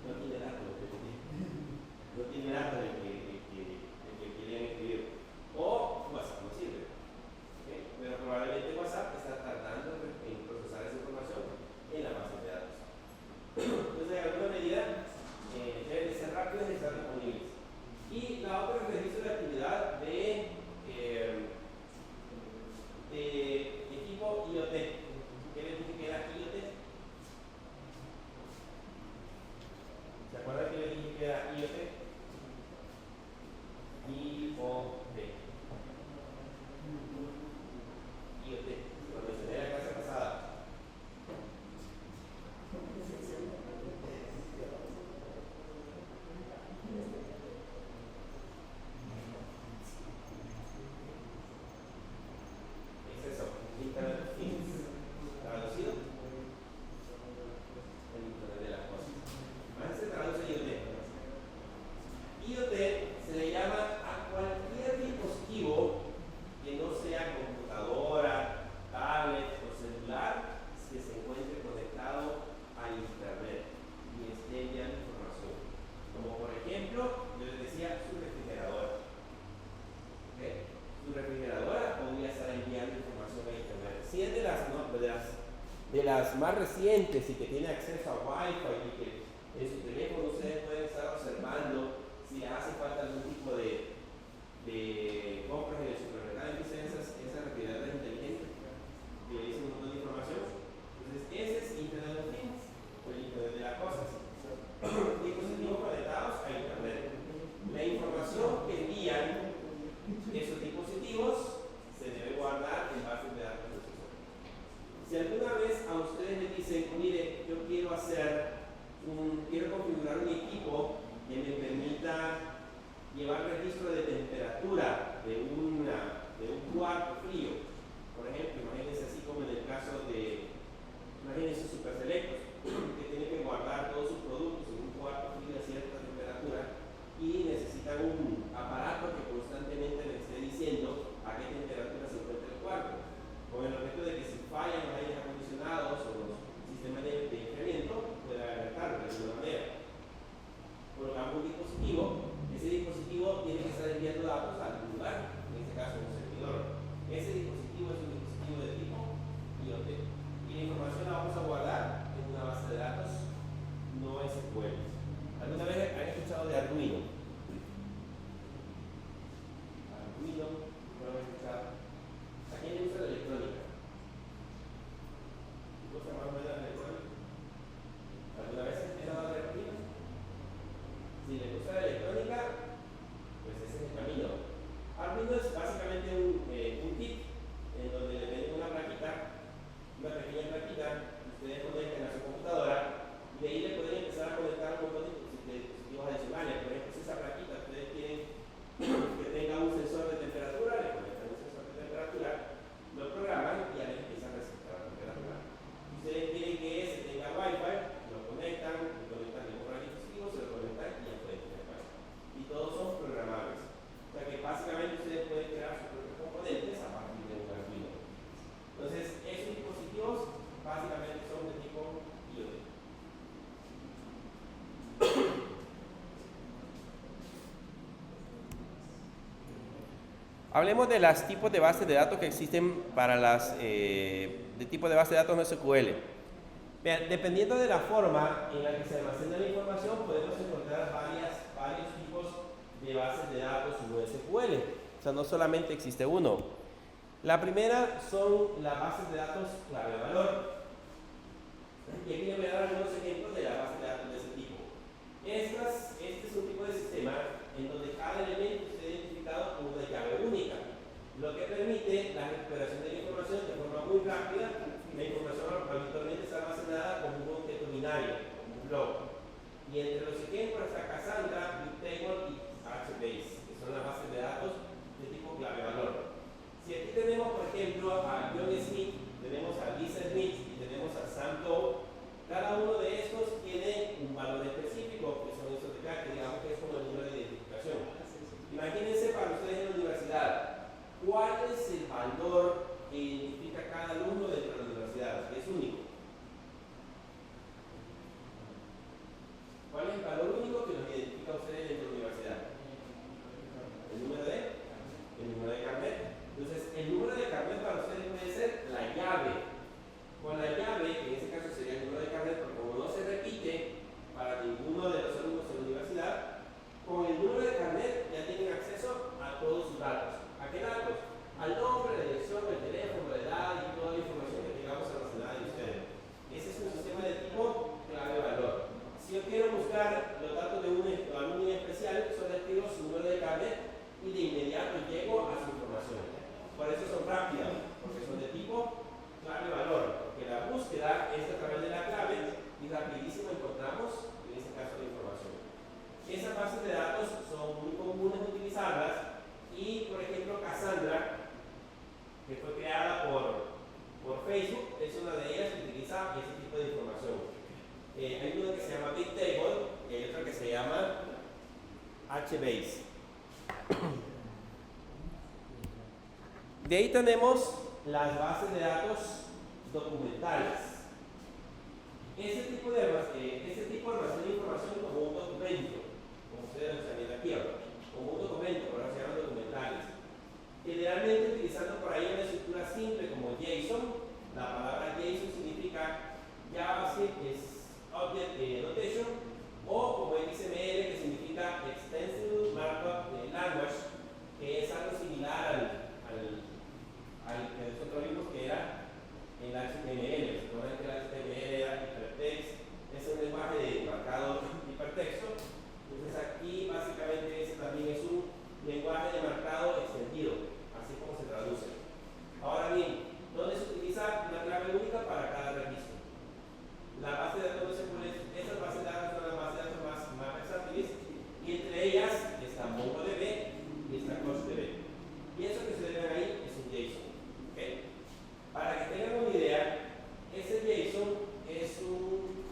No tiene datos de que querían escribir. O WhatsApp no sirve. ¿Okay? Pero probablemente WhatsApp está tardando en procesar esa información en la base de datos. Entonces, en alguna medida, deben de ser rápidos y estar disponibles. Y la otra es el registro de actividad de equipo IoT. ¿Qué les dije que era IoT? ¿Se acuerdan que les dije que era IoT? IoT. Lo mencioné en la clase pasada. Es eso, Internet of Things. Traducido, el Internet de las cosas. Más se traduce IoT. IoT se le llama a cualquier dispositivo que no sea computadora, tablet o celular que se encuentre conectado a Internet y esté enviando información. Como por ejemplo, yo les decía, su refrigeradora. ¿Okay? Su refrigeradora podría estar enviando información a Internet. Si es de las más recientes y que tiene acceso a Wi-Fi y que en su teléfono ustedes pueden estar observando si le hace falta algún tipo de compras en el supermercado, esas refrigeradoras inteligentes que le dicen un montón de información. Entonces, ese es Internet of Things, o el Internet de las cosas. Dispositivos conectados a Internet. La información que envían esos dispositivos se debe guardar en bases de datos de procesador. Si alguna vez a ustedes les dicen, mire, yo quiero configurar un equipo que me permita llevar registro de temperatura de un cuarto frío. Por ejemplo, imagínense así como en el caso imagínense Super Selectos, que tienen que guardar todos sus productos en un cuarto frío a cierta temperatura y necesitan un aparato que constantemente les esté diciendo a qué temperatura se encuentra el cuarto, con el objeto de que si fallan los aires acondicionados o los sistemas de enfriamiento, pueda alertarlo de alguna manera. Colocamos un dispositivo, ese dispositivo tiene que estar enviando datos a algún lugar, en este caso un servidor. Ese dispositivo es un dispositivo de tipo IoT. Y la información la vamos a guardar en una base de datos no SQL. ¿Alguna vez han escuchado de Arduino? Arduino, no lo han escuchado. ¿A quién le gusta la electrónica? ¿Qué cosa más buena la electrónica? ¿Alguna vez has escuchado de Arduino? Si le gusta la electrónica, pues ese es el camino. Arduino es básicamente un kit en donde le meten una pequeña plaquita, ustedes conectan a su computadora y de ahí le pueden empezar a conectar un montón de dispositivos adicionales. Por ejemplo, si esa plaquita ustedes quieren que tenga un sensor de temperatura, le conectan un sensor de temperatura, lo programan y ya le empiezan a registrar la temperatura. Si ustedes quieren que ese tenga Wi-Fi, lo conectan de un dispositivo, se lo conectan y ya pueden tener Wi-Fi. Y todos son programables. O sea que básicamente ustedes pueden crear sus propios componentes a partir de un Arduino. Entonces, esos dispositivos básicamente son de tipo IoT. Hablemos de los tipos de bases de datos que existen para de tipo de base de datos no SQL. Vean, dependiendo de la forma en la que se almacena la información, podemos encontrar varios tipos de bases de datos no SQL. O sea, no solamente existe uno. La primera son las bases de datos clave-valor. Y aquí yo voy a dar algunos ejemplos de las bases de datos de ese tipo. Este es un tipo de sistema en donde cada elemento está identificado con una llave única, lo que permite la recuperación de la información de forma muy rápida. La información habitualmente está almacenada como un objeto binario, como un block. Y entre los ejemplos está Cassandra, Bigtable y HBase, que son las bases de datos de tipo clave-valor. Si aquí tenemos, por ejemplo, a John Smith, tenemos a Lisa Smith y tenemos a Sam Doe, cada uno de estos tiene un valor específico, que son estos de acá, que digamos que es como el número de identificación. Imagínense para ustedes en la universidad, ¿cuál es el valor que identifica cada alumno dentro de la universidad? Es único. ¿Cuál es el valor único que los identifica a ustedes dentro de la universidad? ¿El número de carnet? Entonces, el número de carnet para ustedes puede ser la llave. Con la llave, que en este caso sería el número de carnet, porque como no se repite para ninguno de los alumnos en la universidad, con el número de carnet ya tienen acceso a todos sus datos. ¿A qué datos? Al nombre, la dirección, el teléfono, la edad y toda la información que tengamos almacenada de ustedes. Ese es un sistema de tipo clave-valor. Si yo quiero buscar los datos de un alumno en especial, solo escribo su número de carnet y de inmediato llego a su información. Por eso son rápidas, porque son de tipo clave-valor, porque la búsqueda es a través de la clave y rapidísimo encontramos, en este caso, la información. Esas bases de datos son muy comunes de utilizarlas y, por ejemplo, Cassandra, que fue creada por Facebook, es una de ellas que utiliza ese tipo de información. Hay una que se llama Bigtable y hay otra que se llama HBase. De ahí tenemos las bases de datos documentales. Ese tipo de almacén de información como un documento, como ustedes están viendo aquí ahora, como un documento, por eso se llaman documentales. Generalmente utilizando por ahí una estructura simple como JSON. La palabra JSON significa JavaScript es Object Notation, o como XML, que significa Extensible Markup Language, que es algo similar al que nosotros vimos que era el HTML. Recuerden que el HTML era hipertext, es un lenguaje de marcado hipertexto. Entonces aquí básicamente ese también es un lenguaje de marcado extendido, así como se traduce. Ahora bien, ¿dónde se utiliza una clave única para cada registro? La base de datos estas bases de datos son las bases de datos más versátiles, y entre ellas está MongoDB y está CouchDB. Y eso que se ven ahí es un JSON. ¿Okay? Para que tengan una idea, ese JSON es un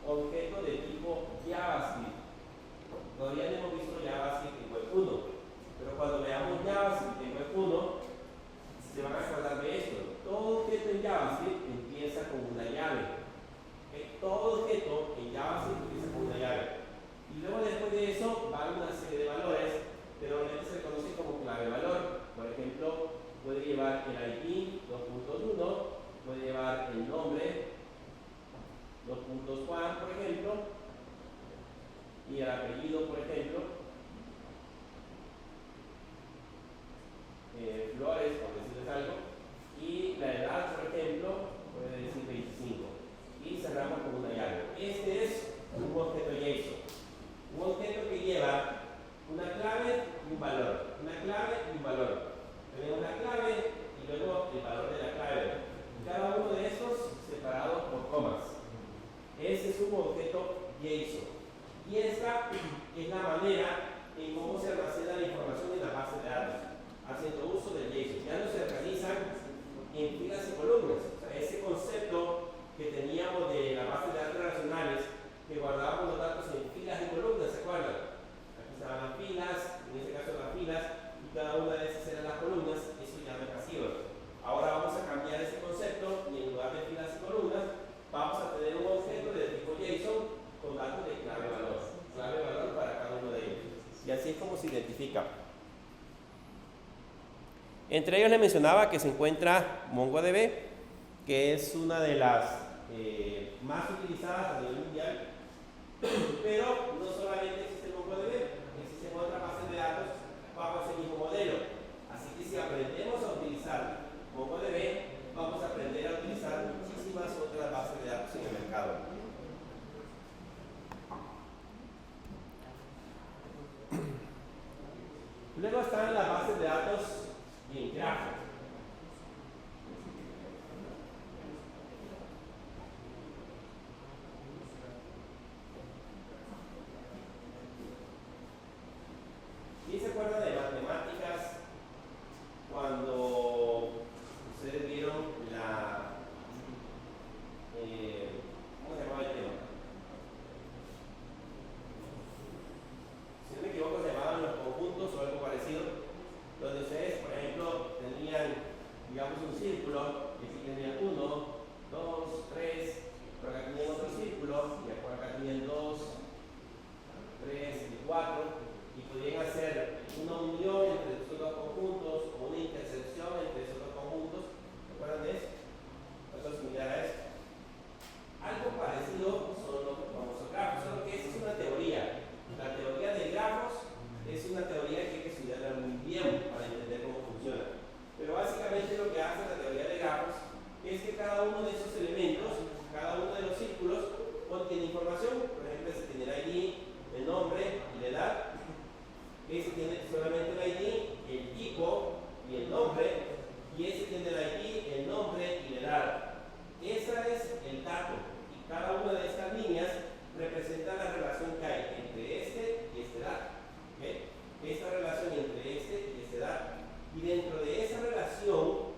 objeto de tipo JavaScript. Todavía no hemos visto JavaScript en Web 1, pero cuando veamos JavaScript en Web 1, se van a acordar de esto. Todo objeto en JavaScript empieza con una llave. ¿Okay? Todo objeto en JavaScript empieza con una llave. Y luego después de eso va una serie de valores, pero normalmente se conoce como clave-valor. Por ejemplo, puede llevar el ID 2.1, puede llevar el nombre 2.1, por ejemplo, y el apellido, por ejemplo, Flores, por decirles algo, y la edad, por ejemplo, puede decir 25. Y cerramos con una llave. Este es un objeto JSON. Un objeto que lleva una clave y un valor. Una clave y un valor. Tenemos la clave y luego el valor de la clave. Cada uno de estos separados por comas. Ese es un objeto JSON. Y esta es la manera en cómo se almacena la información en la base de datos, haciendo uso del JSON. Ya no se organizan en filas y columnas. O sea, ese concepto que teníamos de la base de datos relacionales, que guardábamos los datos en filas y columnas, ¿se acuerdan? Aquí estaban las filas, en este caso las filas, y cada una de esas eran las columnas. Eso ya no es pasivo. Ahora vamos a cambiar ese concepto y en lugar de filas y columnas, vamos a tener un objeto de tipo JSON con datos de clave-valor. Clave-valor para cada uno de ellos. Y así es como se identifica. Entre ellos les mencionaba que se encuentra MongoDB, que es una de las más utilizadas a nivel mundial. Pero no solamente existe MongoDB, existen otras bases de datos bajo ese mismo modelo. Luego están las bases de datos en grafo. ¿Quién se acuerda de matemáticas cuando ustedes vieron la... ¿cómo se llamaba el tema? Si no me equivoco, se llamaban los conjuntos o algo parecido, donde ustedes, por ejemplo, tenían, digamos, un círculo, y aquí tenían 1, 2, 3, por acá tenían otro círculo, y por acá tenían 2, 3 y 4. Y podían hacer una unión entre esos dos conjuntos o una intersección entre esos dos conjuntos. ¿Recuerdan de eso? Algo similar a eso. Algo parecido son los famosos grafos, solo que esa es una teoría. La teoría de grafos es una teoría que hay que estudiarla muy bien para entender cómo funciona. Pero básicamente lo que hace la teoría de grafos es que cada uno de esos elementos, cada uno de los círculos, contiene información. Por ejemplo, se tiene el ID, el nombre y la edad. Ese tiene solamente el ID, el tipo y el nombre, y ese tiene el ID, el nombre y la edad. Ese es el dato, y cada una de estas líneas representa la relación que hay entre este y este dato. ¿Okay? Esta relación entre este y este dato. Y dentro de esa relación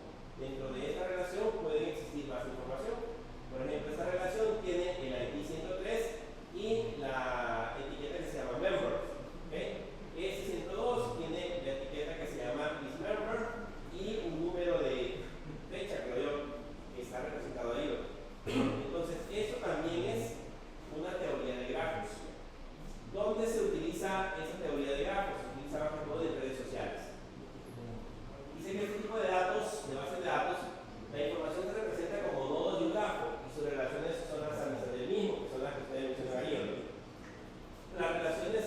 pueden existir más información. Por ejemplo, esta relación tiene el ID 103 y la etiqueta que se llama member. ¿Okay? Este 102 tiene la etiqueta que se llama isMember y un número de fecha, creo yo, que está representado ahí. Entonces, eso también es una teoría de grafos. ¿Dónde se utiliza esa teoría de grafos? Se utiliza más que todo en redes sociales. Dice que este tipo de datos, de bases de datos, la información se representa como nodos de un grafo y sus relaciones son las amistas del mismo, que son las que ustedes mencionan ahí. Las relaciones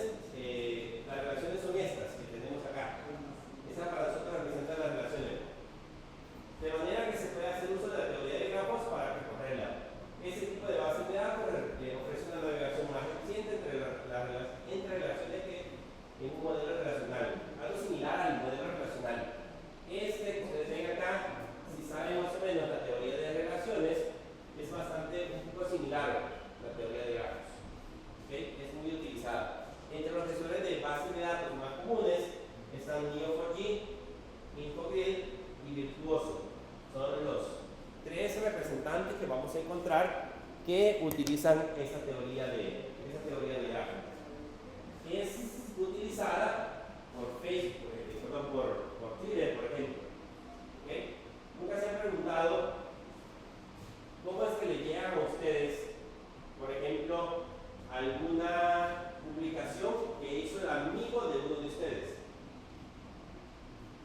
son estas que tenemos acá. Esa para nosotros representa las relaciones. De manera que se puede hacer uso de la teoría de grafos para recorrerla. Ese tipo de bases de datos ofrece una navegación más eficiente entre relaciones que en un modelo relacional. Algo similar al modelo relacional. Este que ustedes ven acá, si saben más o menos la teoría de relaciones, es un poco similar a la teoría de grafos. ¿Okay? Es muy utilizada. Entre los gestores de bases de datos más comunes están Neo4j, Infogrid y Virtuoso. Son los tres representantes que vamos a encontrar que utilizan esta teoría de grafos. Es utilizada por Facebook, por Twitter, por ejemplo. ¿Okay? Nunca se han preguntado cómo es que le llegan a ustedes, por ejemplo, alguna publicación que hizo el amigo de uno de ustedes.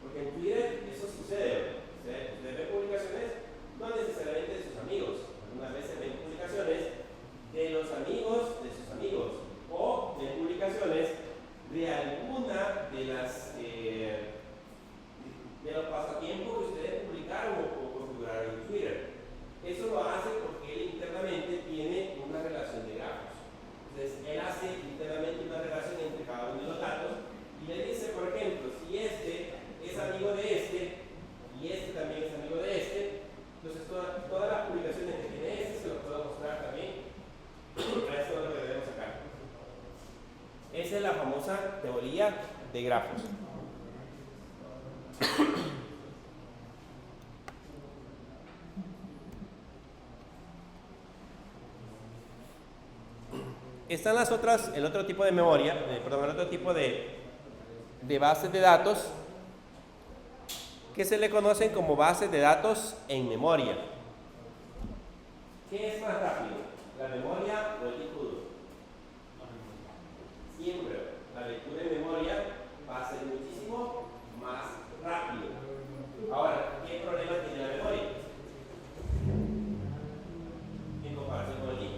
Porque en Twitter eso sucede. Ustedes ven publicaciones no necesariamente de sus amigos. Algunas veces ven publicaciones de los amigos de sus amigos o de publicaciones de alguna de las de los pasatiempos que ustedes publicaron o configuraron en Twitter. Eso lo hace porque él internamente tiene una relación de grafos. Entonces, él hace internamente una relación entre cada uno de los datos y le dice, por ejemplo, si este es amigo de este y este también es amigo de este, entonces todas las publicaciones que tiene este se los puedo mostrar también. Esto es lo que debemos sacar. Esa es la famosa teoría de grafos. Están el otro tipo de memoria, el otro tipo de bases de datos que se le conocen como bases de datos en memoria. ¿Qué es más rápido? ¿La memoria o el disco duro? Siempre la lectura en memoria va a ser muchísimo más rápido. Ahora, ¿qué problema tiene la memoria en comparación con el disco?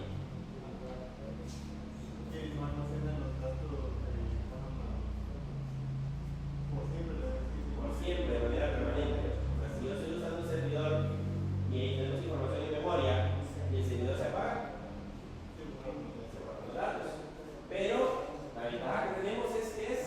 Que no almacenan los datos por siempre, de manera permanente. O sea, si yo estoy usando un servidor y tenemos información en memoria y el servidor se apaga, se borran los datos. Pero la ventaja que tenemos es que es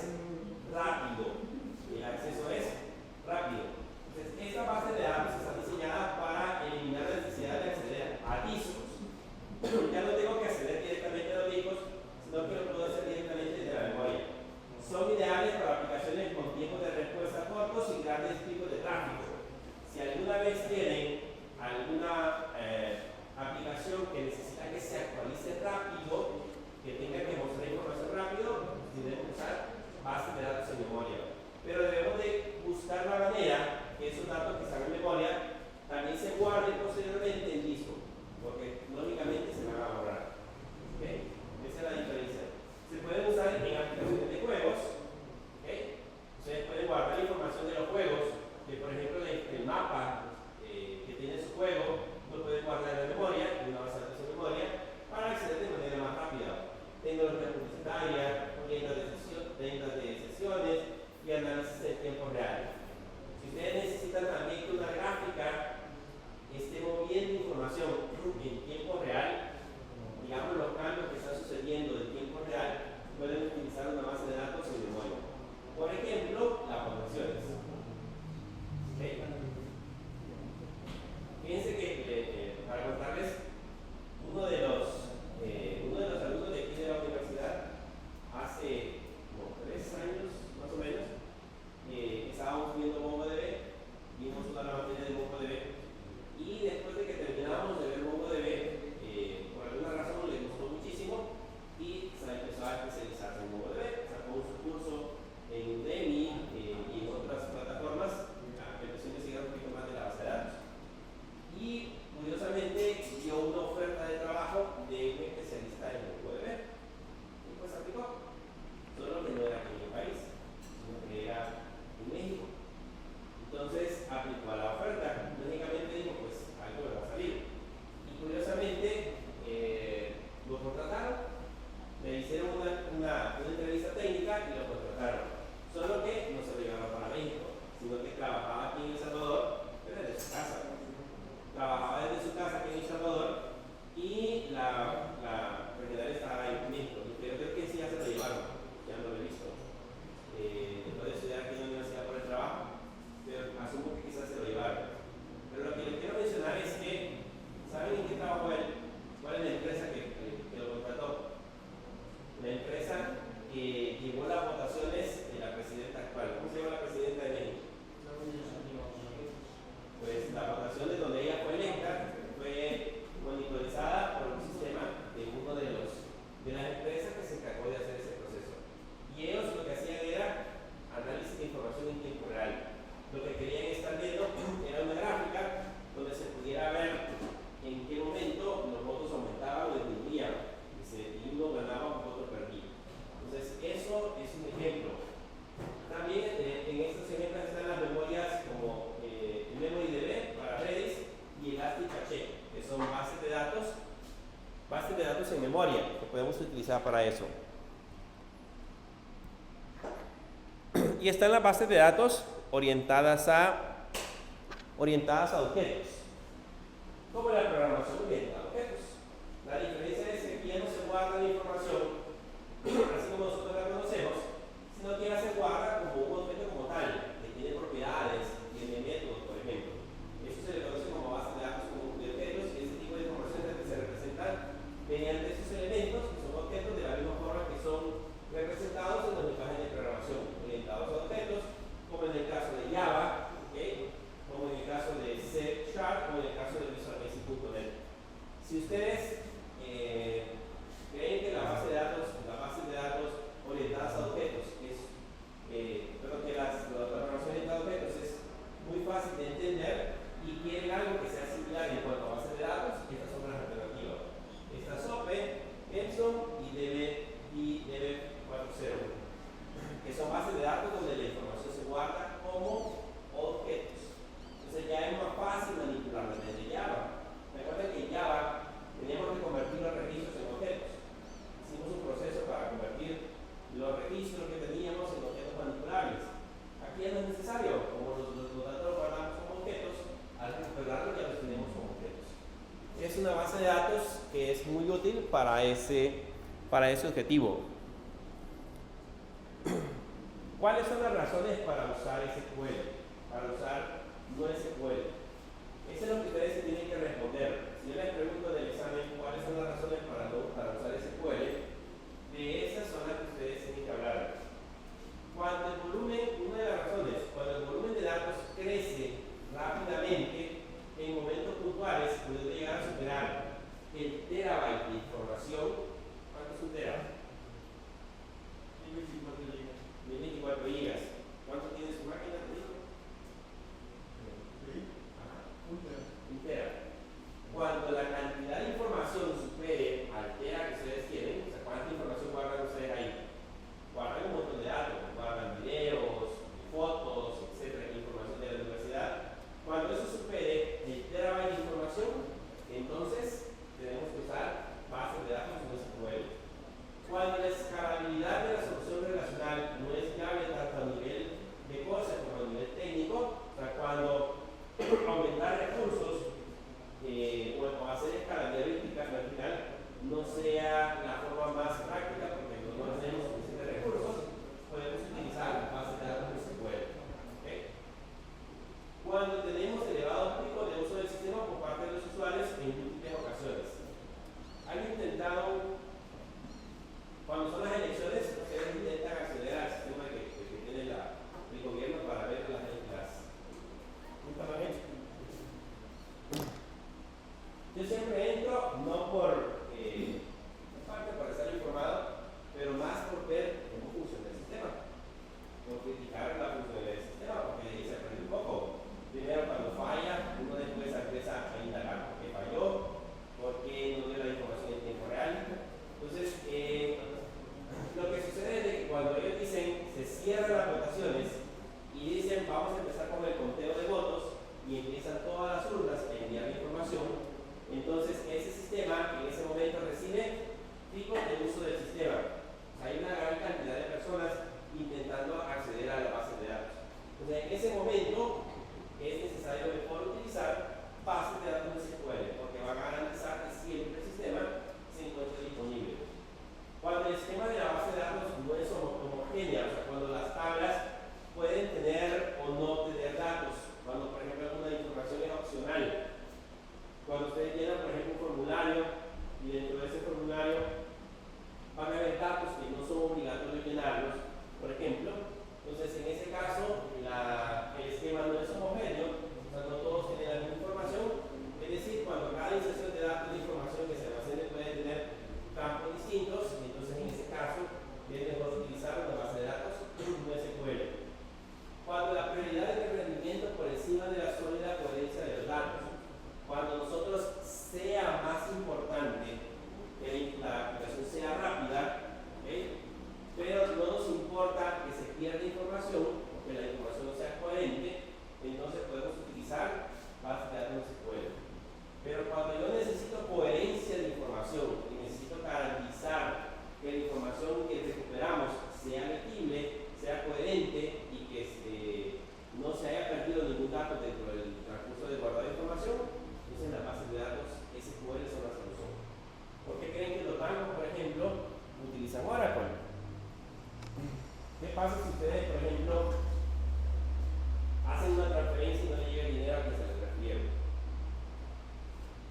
llevó las votaciones de la presidenta actual. ¿Cómo se llama la presidenta de México? Pues la votación de donde ella fue electa fue monitorizada por un sistema de uno de las empresas que se encargó de hacer ese proceso. Y ellos lo que hacían era análisis de información en tiempo real. Lo que querían estar viendo era una gráfica donde se pudiera ver en qué momento los votos aumentaban o disminuían y uno ganaba, un voto perdía. Entonces, eso es un ejemplo. También en estos ejemplos están las memorias como el MemoriDB para Redis y Elasticcache, que son bases de datos en memoria que podemos utilizar para eso. Y están las bases de datos orientadas a objetos, como la programación orientada a objetos. La diferencia es que aquí ya no se guarda la información así como nosotros la conocemos, sino que ya se guarda como un objeto como tal, que tiene propiedades, tiene métodos, por ejemplo. Eso se le conoce como base de datos como de objetos, y ese tipo de información se representan mediante esos elementos, que son objetos de la misma forma que son representados en los lenguajes de programación orientados a objetos, como en el caso de Java, ¿okay? Como en el caso de C#, como en el caso de Visual Basic.net. Si ustedes creen que la base de datos orientadas a objetos la programación orientada a objetos es muy fácil de entender y quieren algo que sea similar en cuanto a bases de datos, estas son las alternativas. Está SOP, Epson y DB401, que son bases de datos donde la información se guarda como objetos. Entonces ya es más fácil manipularla desde Java. Recuerden que en Java teníamos que convertir los registros en objetos. Hicimos un proceso para convertir los registros que teníamos en objetos manipulables. Aquí ya no es necesario, como los datos los guardamos como objetos, al recuperarlos ya los tenemos como objetos. Es una base de datos que es muy útil para ese objetivo. ¿Cuáles son las razones para usar SQL? Para usar NoSQL. Eso es lo que ustedes tienen que responder. Si yo les pregunto en el examen cuáles son las razones para usar SQL, de esas son las que ustedes tienen que hablar. Cuando el volumen, una de las razones, cuando el volumen de datos crece rápidamente, en momentos puntuales puede llegar a superar el terabyte de información. ¿Cuánto es un terabyte? 1024 gigas. ¿Cuánto tiene su máquina? ¿Te dijo? Un tera. Cuando la cantidad de información supere al tera que ustedes tienen, o sea, ¿cuánta información guardan ustedes ahí? Guardan un montón de datos, guardan videos, fotos, etcétera, información de la universidad. Cuando eso supere el terabyte de información, entonces tenemos que usar bases de datos en SQL. Cuando la escalabilidad de la solución relacional no es viable tanto a nivel de cosas como a nivel técnico, o sea, cuando aumentar recursos o hacer escalabilidad vertical no sea la forma más práctica porque no tenemos suficientes recursos, podemos utilizar bases de datos SQL. ¿Okay? Cuando tenemos elevados picos de uso del sistema por parte de los usuarios en múltiples ocasiones. Han intentado, cuando son las elecciones, ustedes intentan acceder al sistema que tiene el gobierno para ver las ¿nunca lo han hecho? Yo siempre entro, no por parte por estar informado, pero más por ver cómo funciona el sistema, por criticar la funcionalidad del sistema, porque ahí se aprende un poco. Primero, cuando falla, uno después empieza a indagar por qué falló, por qué no dio la información en tiempo real. Entonces, lo que sucede es que cuando ellos dicen se cierran las votaciones y dicen vamos a empezar con el conteo de votos y empiezan todas las urnas a enviar la información, entonces ese sistema en ese momento recibe picos de uso del sistema. Hay una gran cantidad de personas intentando acceder a la base de datos. Entonces en ese momento es necesario mejor utilizar bases de datos SQL porque va a garantizar que siempre el sistema se encuentre disponible. Cuando el sistema de la base de datos no es homogénea, o sea, cuando las tablas pueden tener o no tener datos, cuando por ejemplo alguna información es opcional, cuando ustedes llenan por ejemplo un formulario y dentro de ese formulario van a haber datos que no son obligatorios llenarlos, ¿Qué pasa si ustedes, por ejemplo, hacen una transferencia y no le llega el dinero a quien se le transfirieron?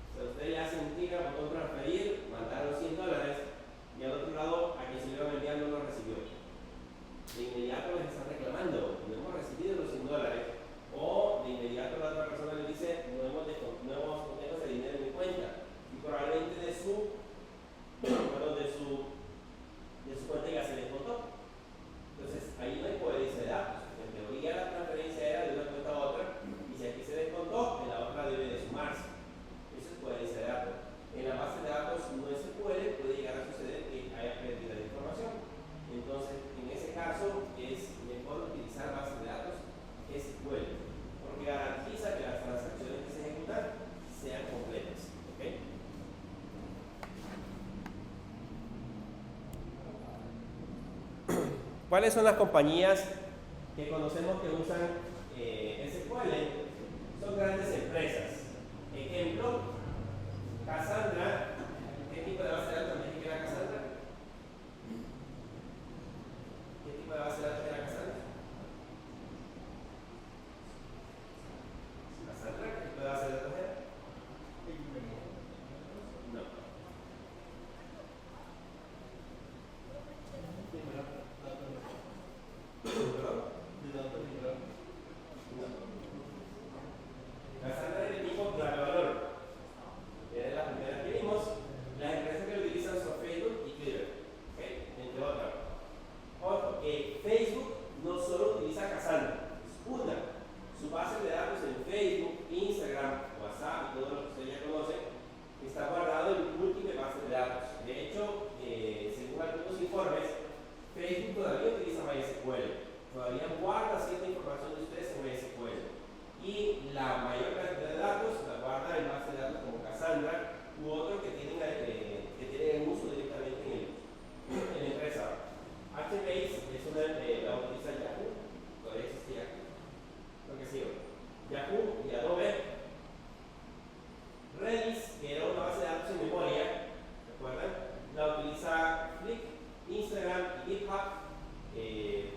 O sea, ustedes le hacen un clic al botón transferir, mandaron $100 y al otro lado a quien se le iba a enviar no lo recibió. De inmediato les están reclamando, no hemos recibido los $100. O de inmediato la otra persona le dice, no tengo ese dinero en mi cuenta. Y probablemente de su cuenta ya se descontó. Entonces ahí no hay coherencia de datos. En teoría la transferencia era de una cuenta a otra y si aquí se descontó, en la otra debe de sumarse. Eso es coherencia de datos. En la base de datos no SQL puede llegar a suceder que haya pérdida de información. Entonces, en ese caso es mejor utilizar bases de datos SQL porque garantiza que las transacciones que se ejecutan sean completas. ¿Okay? ¿Cuáles son las compañías que conocemos que usan SQL? Son grandes empresas. Ejemplo, Cassandra. ¿Qué tipo de base de datos también era Cassandra? ¿Qué tipo de base de datos era Cassandra? ¿Cassandra? ¿Qué tipo de base de datos era? No. Cassandra es de tipo clave valor. Es de las primeras que vimos. Las empresas que lo utilizan son Facebook y Twitter, ¿okay? Entre otras. Ojo, Facebook no solo utiliza Cassandra, es una. Su base de datos en Facebook, Instagram, WhatsApp y todo lo que ustedes ya conocen está guardado en múltiples bases de datos. De hecho, según algunos informes, Facebook todavía utiliza MySQL. Todavía guarda cierta información de ustedes en MySQL. Y la mayor cantidad de datos la guarda en bases de datos como Cassandra u otros que tienen el uso directamente en la empresa. HBase es una la utiliza Yahoo, todavía existe Yahoo, lo que sí, Yahoo y Adobe. Redis, que era una base de datos en memoria, ¿recuerdan? La utiliza Flick, Instagram y GitHub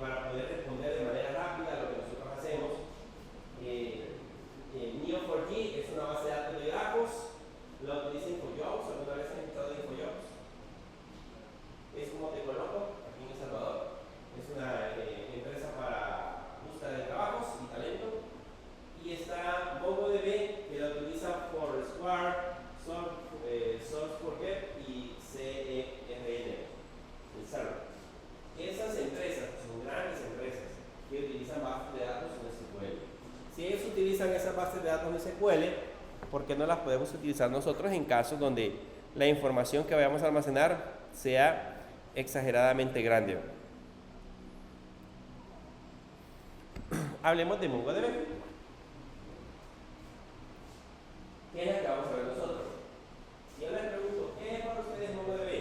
para poder responder de manera rápida a lo que nosotros hacemos. Neo4j es una base de datos de grafos, la utiliza InfoJobs. ¿Alguna vez han escuchado de InfoJobs? Es como Te Coloco, aquí en El Salvador. Es una empresa para búsqueda de trabajos y talento. Y está MongoDB, que la utiliza Foursquare, Source4Get y CERN, el server. Esas empresas son grandes empresas que utilizan bases de datos en SQL. Si ellos utilizan esas bases de datos en SQL, ¿por qué no las podemos utilizar nosotros en casos donde la información que vayamos a almacenar sea exageradamente grande? Hablemos de MongoDB. ¿Qué es lo que vamos a ver nosotros? Si yo les pregunto, ¿qué es para ustedes MongoDB?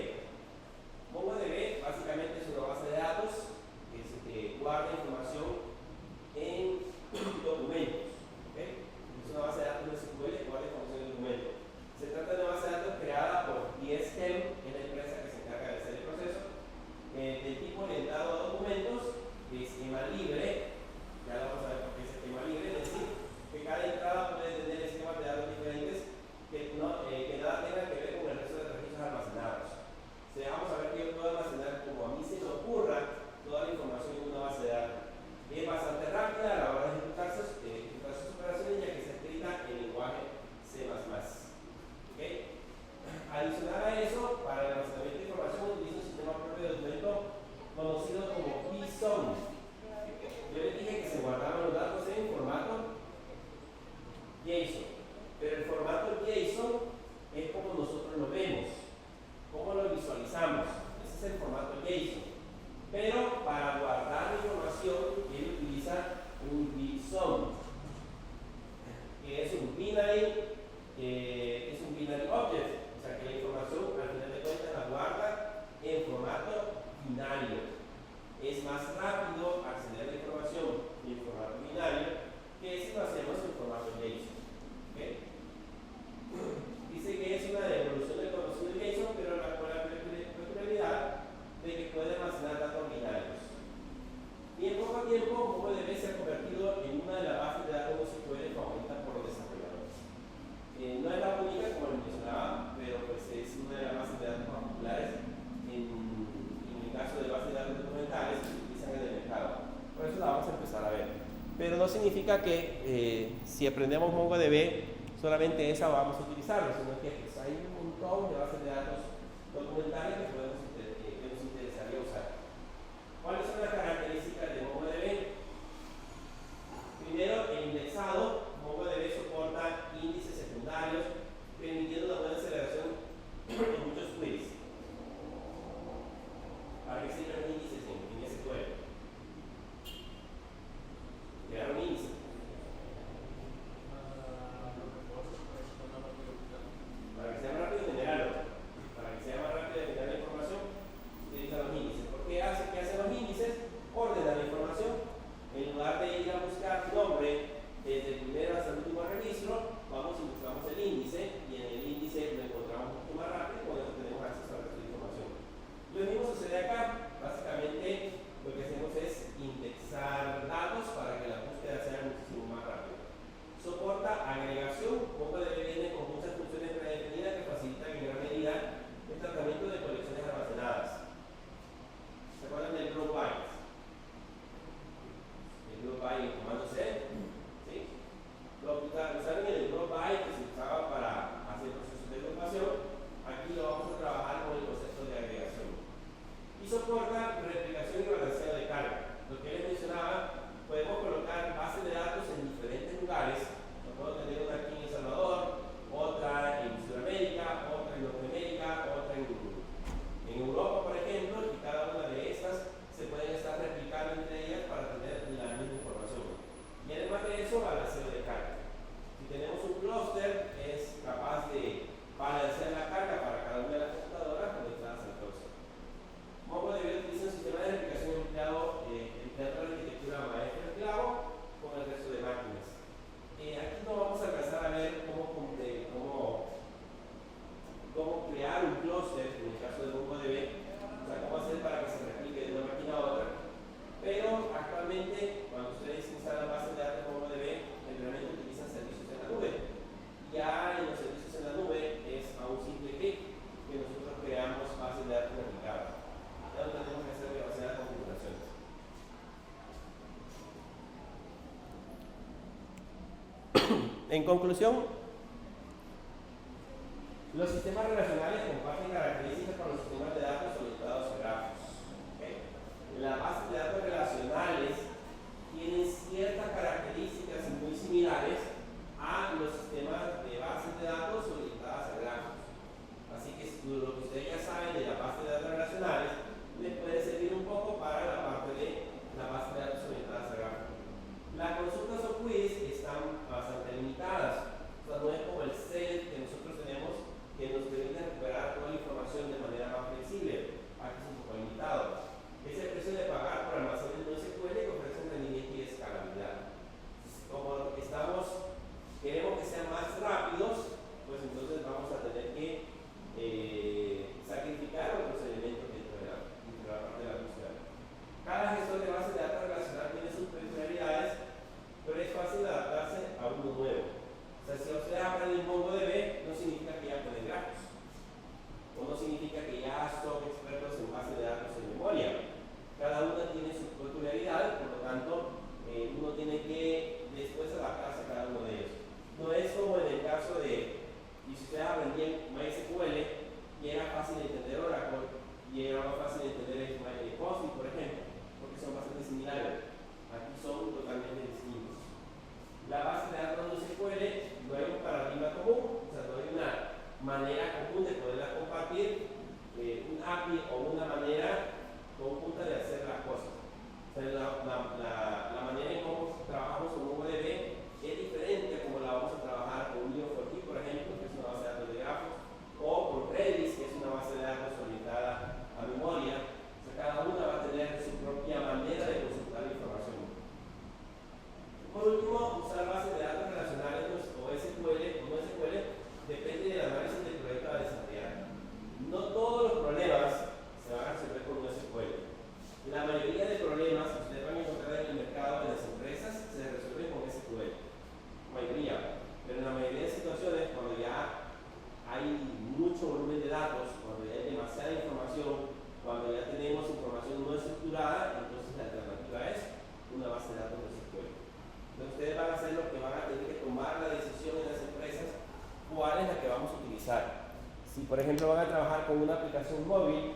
MongoDB básicamente es una base de datos que guarda información en documentos. ¿Okay? Es una base de datos de SQL que guarda información en documentos. Se trata de una base de datos creada por DSChem, que es la empresa que se encarga de hacer el proceso, del tipo orientado a documentos, de esquema libre. Ya lo vamos a ver por qué es esquema libre, es decir, que cada entrada puede tener esquemas de datos diferentes que nada tengan que ver con el resto de registros almacenados. Si dejamos saber que yo puedo almacenar como a mí se me ocurra toda la información en una base de datos. Es bastante rápida a la hora de ejecutar sus operaciones, ya que está escrita en lenguaje C++. ¿Okay? Adicional a eso, para el almacenamiento de información utiliza un sistema propio de documento conocido como JSON. pero no significa que si aprendemos MongoDB solamente esa vamos a utilizarlo, sino que pues, hay un montón de bases de datos documentales que nos interesaría usar. ¿Cuáles son las características de MongoDB? Primero, el indexado. MongoDB soporta índices secundarios, permitiendo una buena aceleración en muchos queries. ¿Para qué sirven los índices en SQL? Crear un índice. Para que sea más rápido generarlo. Para que sea más rápido generar la información, utiliza los índices. ¿Qué hacen los índices? Ordenan la información. En lugar de ir a buscar nombre desde el primero hasta el último registro, vamos y buscamos el índice, y en el índice lo encontramos un poco más rápido, y con eso tenemos acceso a la información. Lo mismo sucede acá. Básicamente lo que hacemos es indexar datos para que la búsqueda sea muchísimo más rápida. Soporta agregación. MongoDB viene con muchas funciones predefinidas que facilitan en gran medida el tratamiento de colecciones almacenadas. ¿Se acuerdan del group by? El group by en comando C, ¿sí? Lo usaron en el group by que se usaba para hacer procesos de agrupación. Aquí lo vamos a trabajar con el concepto de agregación. Y soporta replicación y balanceo de carga. Lo que les mencionaba, podemos colocar bases de datos en diferentes lugares. Yo puedo tener una aquí en El Salvador, otra en Sudamérica, otra en Norteamérica, otra en Europa, por ejemplo, y cada una de estas se pueden estar replicando entre ellas para tener la misma información. Y además de eso, balanceo de carga. Si tenemos un clúster, es capaz de balancear la carga para cada una de las computadoras conectadas al clúster. MongoDB utiliza un sistema de replicación empleando la arquitectura maestro-esclavo con el resto de máquinas. Aquí no vamos a alcanzar a ver cómo crear un clúster en el caso de MongoDB, o sea, cómo hacer para que se replique de una máquina a otra. Pero actualmente, cuando ustedes instalan bases de datos de MongoDB, generalmente utilizan servicios en la nube. Ya en los servicios en la nube es a un simple clic que nosotros creamos bases de datos replicadas. Ya no tenemos que hacer demasiadas configuraciones. En conclusión, los sistemas relacionales comparten características con los sistemas de datos orientados a grafos. ¿Okay? Las bases de datos relacionales tienen ciertas características muy similares a los sistemas de bases de datos orientadas a grafos. Así que lo que ustedes ya saben de la base de datos relacionales les puede servir un poco para la parte de la base de datos orientadas a grafos. Las consultas o quiz están bastante limitadas. O sea, no es como el set que nosotros tenemos que nos permite recuperar toda la información de manera más flexible. Aquí es un poco limitado. Es el precio de pagar por almacenes no SQL que ofrecen rendimiento y escalabilidad. Como queremos que sean más rápidos, pues entonces vamos a tener que sacrificar otros elementos dentro de la parte de la búsqueda. Cada gestor de base de datos relacional tiene sus peculiaridades, pero es fácil adaptarse a uno nuevo. O sea, si ustedes aprenden MongoDB, no significa que ya pueden grafos, o no significa que ya son expertos en base de datos en memoria. Cada una tiene sus peculiaridades, por lo tanto, uno tiene que después adaptarse a cada uno de ellos. No es como en el caso de, y si ustedes aprendían MySQL y era fácil de entender Oracle, y era más fácil de entender Postgres, por ejemplo, porque son bastante similares. Aquí son totalmente distintos. La base de datos de SQL no hay un paradigma común, o sea, no hay una manera común de poderla compartir, un API o una manera conjunta de hacer las cosas. O sea, la manera en cómo trabajamos con MongoDB es diferente a como la vamos a trabajar con Neo4j, por ejemplo, que es una base de datos de grafos, o con Redis, que es una base de datos orientada a memoria. O sea, cada una va a tener su propia manera de consultar la información. Por último, usar bases de datos relacionales o SQL o no SQL depende del análisis del proyecto a desarrollar. No todos los problemas se van a resolver con un SQL. La mayoría de problemas que ustedes van a encontrar en el por ejemplo van a trabajar con una aplicación móvil,